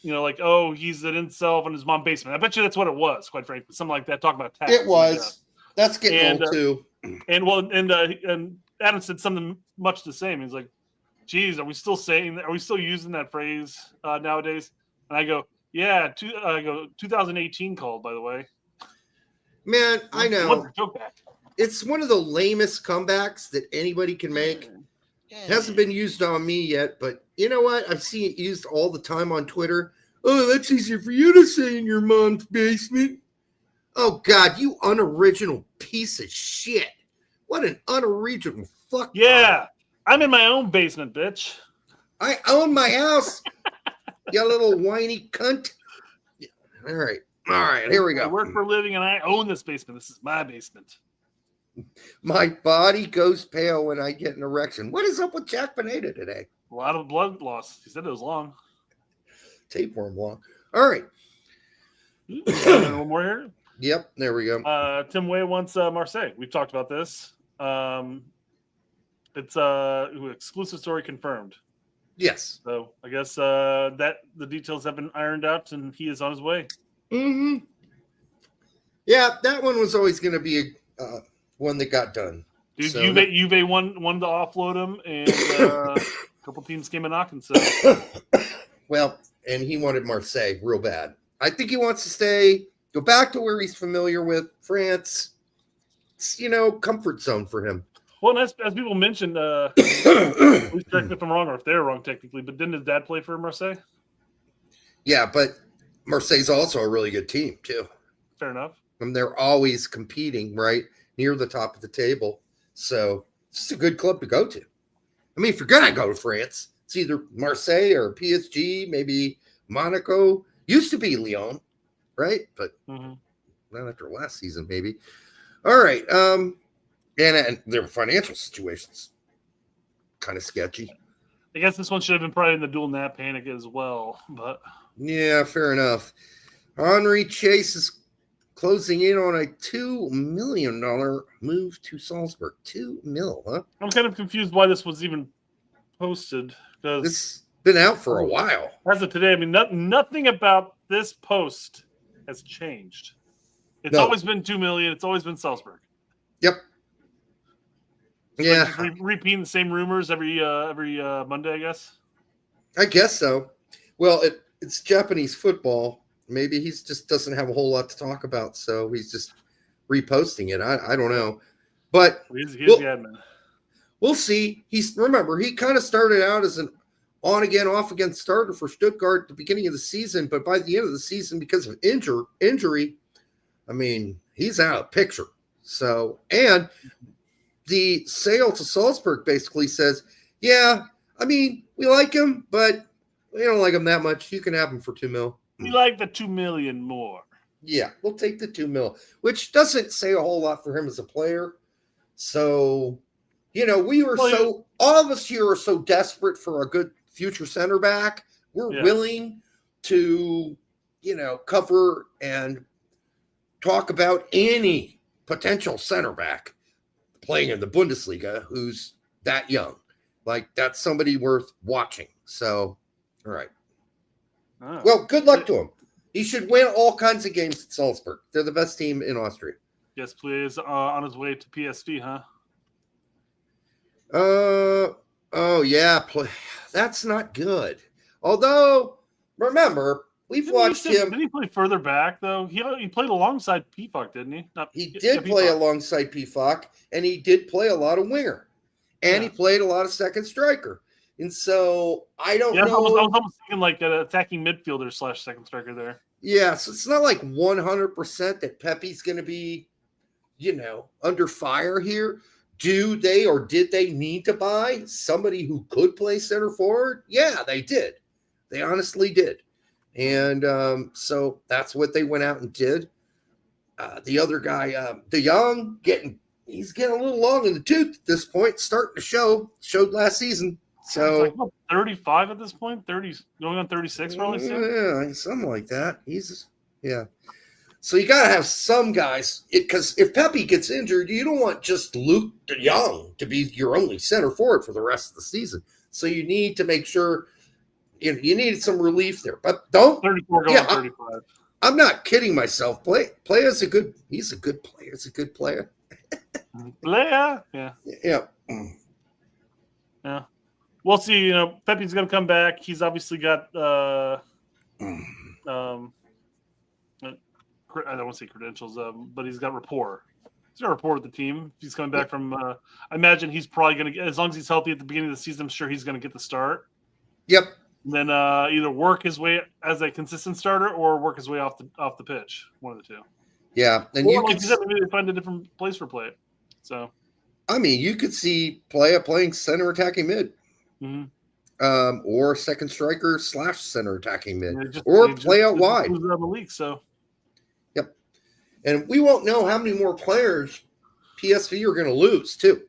Like, oh, he's an incel in his mom's basement. I bet you that's what it was, quite frankly. Something like that. Talking about tax. It was. That's getting old too. And Adam said something much the same. He's like, geez, are we still using that phrase nowadays? And I go, yeah, 2018 called, by the way. Man, I know. It's one of the lamest comebacks that anybody can make. It hasn't been used on me yet, but you know what? I've seen it used all the time on Twitter. Oh, that's easier for you to say in your mom's basement. Oh, God, you unoriginal piece of shit. What an unoriginal fuck. Yeah, I'm in my own basement, bitch. I own my house, you little whiny cunt. All right, here we go. I work for a living, and I own this basement. This is my basement. My body goes pale when I get an erection. What is up with Jack Pineda today? A lot of blood loss. He said it was long. Tapeworm long. All right. One more here. Yep, there we go. Tim Way wants Marseille. We've talked about this. It's exclusive story confirmed. Yes. So I guess that the details have been ironed out, and he is on his way. Mm-hmm. Yeah, that one was always going to be one that got done. Dude, So, Juve wanted to offload him, and a couple teams came a knocking. So, well, and he wanted Marseille real bad. I think he wants to stay, go back to where he's familiar with, France. It's, comfort zone for him. Well, as people mentioned, please correct me if I'm wrong or if they're wrong technically, but didn't his dad play for Marseille? Yeah, but Marseille's also a really good team too. Fair enough. And they're always competing right near the top of the table. So it's just a good club to go to. I mean, if you're going to go to France, it's either Marseille or PSG, maybe Monaco. Used to be Lyon, right? But not after last season, maybe. All right. And their financial situations kind of sketchy. I guess this one should have been probably in the dual nap panic as well. But yeah, fair enough. Henri Chase is closing in on a $2 million move to Salzburg. $2 million, huh? I'm kind of confused why this was even posted. Because it's been out for a while. As of today, I mean, nothing about this post has changed. It's always been $2 million. It's always been Salzburg. Yep. So yeah. Repeating the same rumors every Monday, I guess. I guess so. Well, it's Japanese football. Maybe he just doesn't have a whole lot to talk about, so he's just reposting it. I don't know, but he's the admin. We'll see. He kind of started out as an on-again, off-again starter for Stuttgart at the beginning of the season, but by the end of the season, because of injury, I mean, he's out of the picture. So, and the sale to Salzburg basically says, yeah, I mean, we like him, but we don't like him that much. You can have him for $2 million. We like the $2 million more. Yeah, we'll take the $2 million, which doesn't say a whole lot for him as a player. So, all of us here are so desperate for a good future center back. We're willing to, cover and talk about any potential center back playing in the Bundesliga who's that young. Like, that's somebody worth watching. So, all right. Oh. Well, good luck to him. He should win all kinds of games at Salzburg. They're the best team in Austria. Yes, please. On his way to PSV, huh? Oh, yeah. That's not good. Although, remember, we've watched him. Did he play further back, though? He played alongside Pifok, didn't he? He did play alongside Pifok, and he did play a lot of winger. And he played a lot of second striker. And so I don't know. I was almost thinking like an attacking midfielder / second striker there. Yeah, so it's not like 100% that Pepe's going to be, under fire here. Do they or did they need to buy somebody who could play center forward? Yeah, they did. They honestly did. And so that's what they went out and did. The other guy, De Jong, he's getting a little long in the tooth at this point, starting to showed last season. So like 35 at this point, 30 going on 36 probably soon. Yeah, something like that. So you got to have some guys, because if Pepe gets injured, you don't want just Luke De Jong to be your only center forward for the rest of the season. So you need to make sure you need some relief there. But don't 34 going on 35. I'm not kidding myself. Play is he's a good player. He's a good player. Yeah. We'll see. Pepe's going to come back. He's obviously got I don't want to say credentials, but he's got rapport. He's got rapport with the team. He's coming back from. I imagine he's probably going to get, as long as he's healthy at the beginning of the season, I'm sure he's going to get the start. Yep. And then either work his way as a consistent starter or work his way off the pitch. One of the two. Yeah, and maybe they find a different place for play. So, I mean, you could see playing center attacking mid, or second striker / center attacking mid, or play out wide. The league, so. Yep, and we won't know how many more players PSV are going to lose too,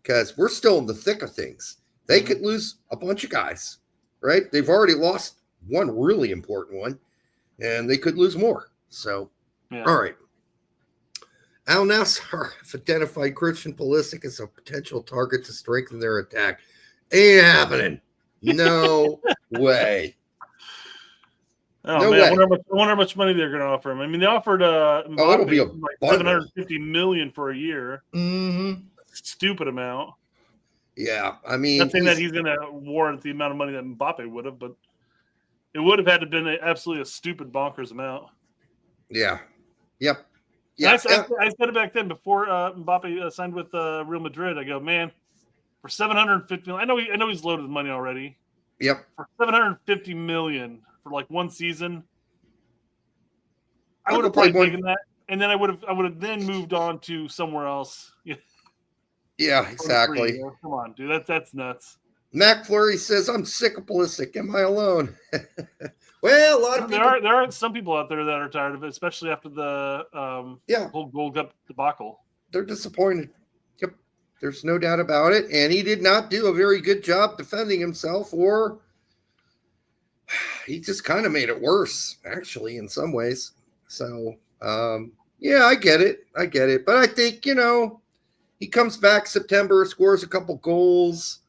because we're still in the thick of things. They could lose a bunch of guys, right? They've already lost one really important one, and they could lose more. So, all right. Al Nassr have identified Christian Pulisic as a potential target to strengthen their attack. Ain't happening. No way. Oh no man, way. I wonder how much money they're going to offer him. I mean, they offered it'll be a like bundle. $750 million for a year. Mm-hmm. Stupid amount. Yeah, I mean, not saying that he's going to warrant the amount of money that Mbappe would have, but it would have had to have been absolutely a stupid bonkers amount. Yeah. Yep. Yeah. I said it back then before Mbappe signed with Real Madrid. I go, man, for $750 million. I know he's loaded with money already. Yep. For $750 million for like one season, I would have probably taken that, and then I would have then moved on to somewhere else. Yeah, exactly. Come on, dude, that's nuts. Mac Flurry says, "I'm sick of Pulisic. Am I alone?" Well, a lot of people. There are some people out there that are tired of it, especially after the whole Gold Cup debacle. They're disappointed. Yep, there's no doubt about it. And he did not do a very good job defending himself, or he just kind of made it worse, actually, in some ways. So, yeah, I get it. But I think, he comes back September, scores a couple goals,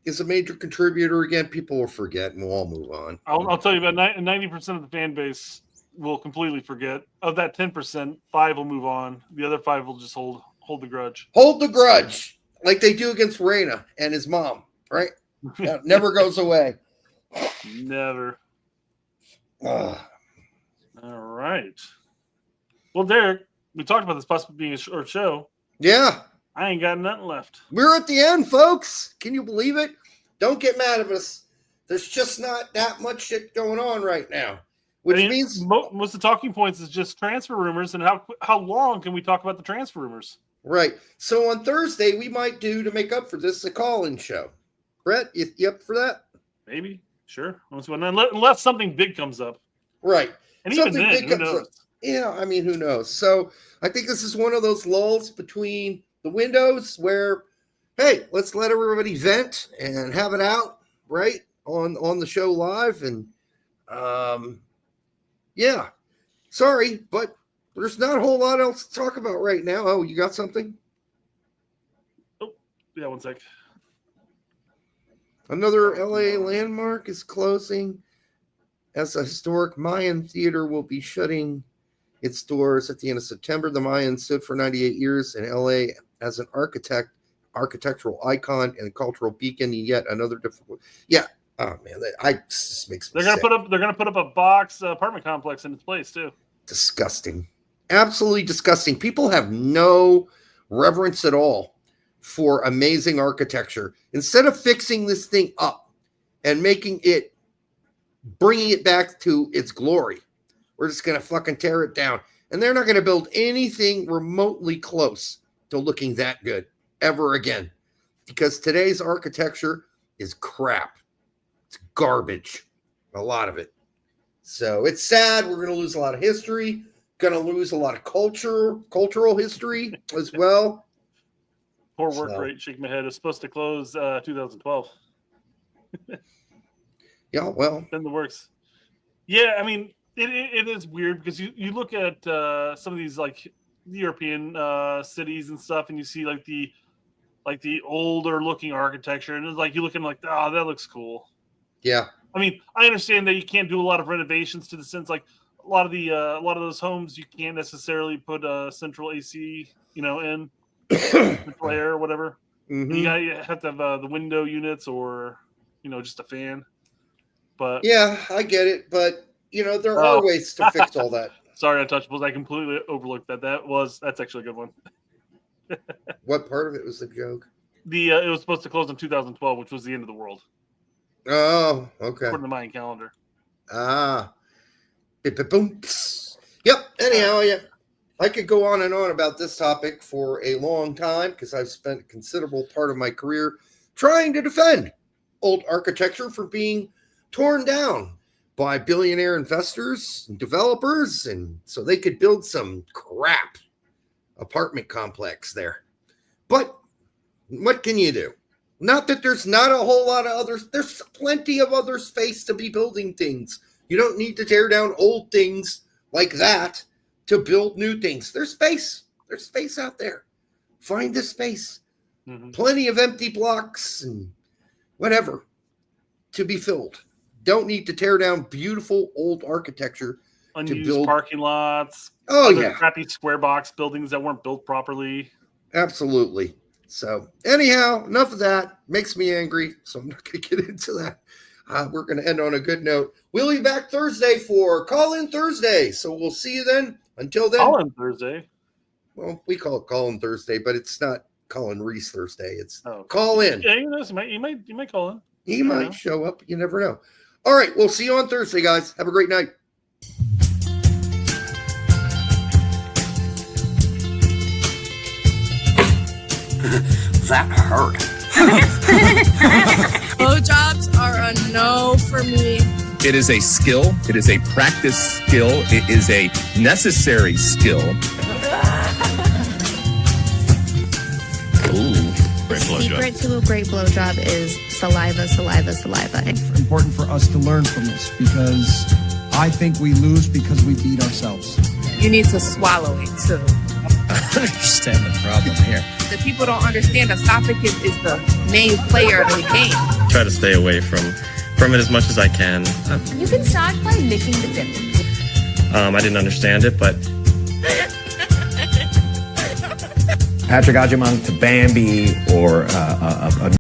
is a major contributor again. People will forget, and we'll all move on. I'll tell you, about 90% of the fan base will completely forget. Of that 10%, 5 will move on. The other 5 will just hold the grudge. Hold the grudge, like they do against Reina and his mom, right? That never goes away. Never. All right. Well, Derek, we talked about this possibly being a short show. Yeah. I ain't got nothing left. We're at the end, folks. Can you believe it? Don't get mad at us. There's just not that much shit going on right now, which means most of the talking points is just transfer rumors, and how long can we talk about the transfer rumors? Right. So on Thursday, we might do, to make up for this, a call-in show. Brett, you up for that? Maybe. Sure. Unless something big comes up. Right. And something even then, big comes up. Yeah, I mean, who knows? So I think this is one of those lulls between the windows where, hey, let's let everybody vent and have it out, right, on the show live. And, yeah, sorry, but there's not a whole lot else to talk about right now. Oh, you got something? Oh, yeah, one sec. Another LA landmark is closing, as a historic Mayan theater will be shutting its doors at the end of September. The Mayans stood for 98 years in LA as an architectural icon and cultural beacon. Yet another difficult. Yeah. Oh man, this makes me They're sick. gonna put up a box apartment complex in its place too. Disgusting. Absolutely disgusting. People have no reverence at all for amazing architecture. Instead of fixing this thing up and bringing it back to its glory, we're just going to fucking tear it down. And they're not going to build anything remotely close to looking that good ever again. Because today's architecture is crap. It's garbage. A lot of it. So it's sad. We're going to lose a lot of history. Going to lose a lot of cultural history as well. Poor work rate. Shake my head. It's supposed to close 2012. Yeah, well. In the works. Yeah, I mean, it is weird because you look at some of these like European cities and stuff, and you see like the older looking architecture, and it's like you're looking like, oh, that looks cool. Yeah. I mean, I understand that you can't do a lot of renovations to the sense like a lot of those homes you can't necessarily put a central AC, in central air or whatever. Mm-hmm. You have to have the window units or just a fan. But yeah, I get it, but there are ways to fix all that. Sorry, Untouchables. I completely overlooked that. That's actually a good one. What part of it was the joke? It was supposed to close in 2012, which was the end of the world. Oh, okay. According to the Mayan calendar. Boom. Yep. Anyhow, yeah, I could go on and on about this topic for a long time because I've spent a considerable part of my career trying to defend old architecture from being torn down by billionaire investors and developers, and so they could build some crap apartment complex there. But what can you do? Not that there's not a whole lot of others. There's plenty of other space to be building things. You don't need to tear down old things like that to build new things. There's space. There's space out there. Find the space. Mm-hmm. Plenty of empty blocks and whatever to be filled. Don't need to tear down beautiful old architecture Unused to build parking lots. Oh, other yeah. Crappy square box buildings that weren't built properly. Absolutely. So anyhow, enough of that. Makes me angry, so I'm not going to get into that. We're going to end on a good note. We'll be back Thursday for Call-In Thursday. So we'll see you then. Until then. Call-In Thursday. Well, we call it Call-In Thursday, but it's not Colin Reese Thursday. It's Oh. Call-In. Yeah, you might call in. He might show up. You never know. All right. We'll see you on Thursday, guys. Have a great night. That hurt. Blowjobs are a no for me. It is a skill. It is a practice skill. It is a necessary skill. The secret to a great blowjob is saliva, saliva, saliva. It's important for us to learn from this because I think we lose because we beat ourselves. You need to swallow it too. I don't understand the problem here. The people don't understand esophagus is the main player of the game. Try to stay away from it as much as I can. You can start by licking the tip. I didn't understand it, but Patrick Ajimang to Bambi or a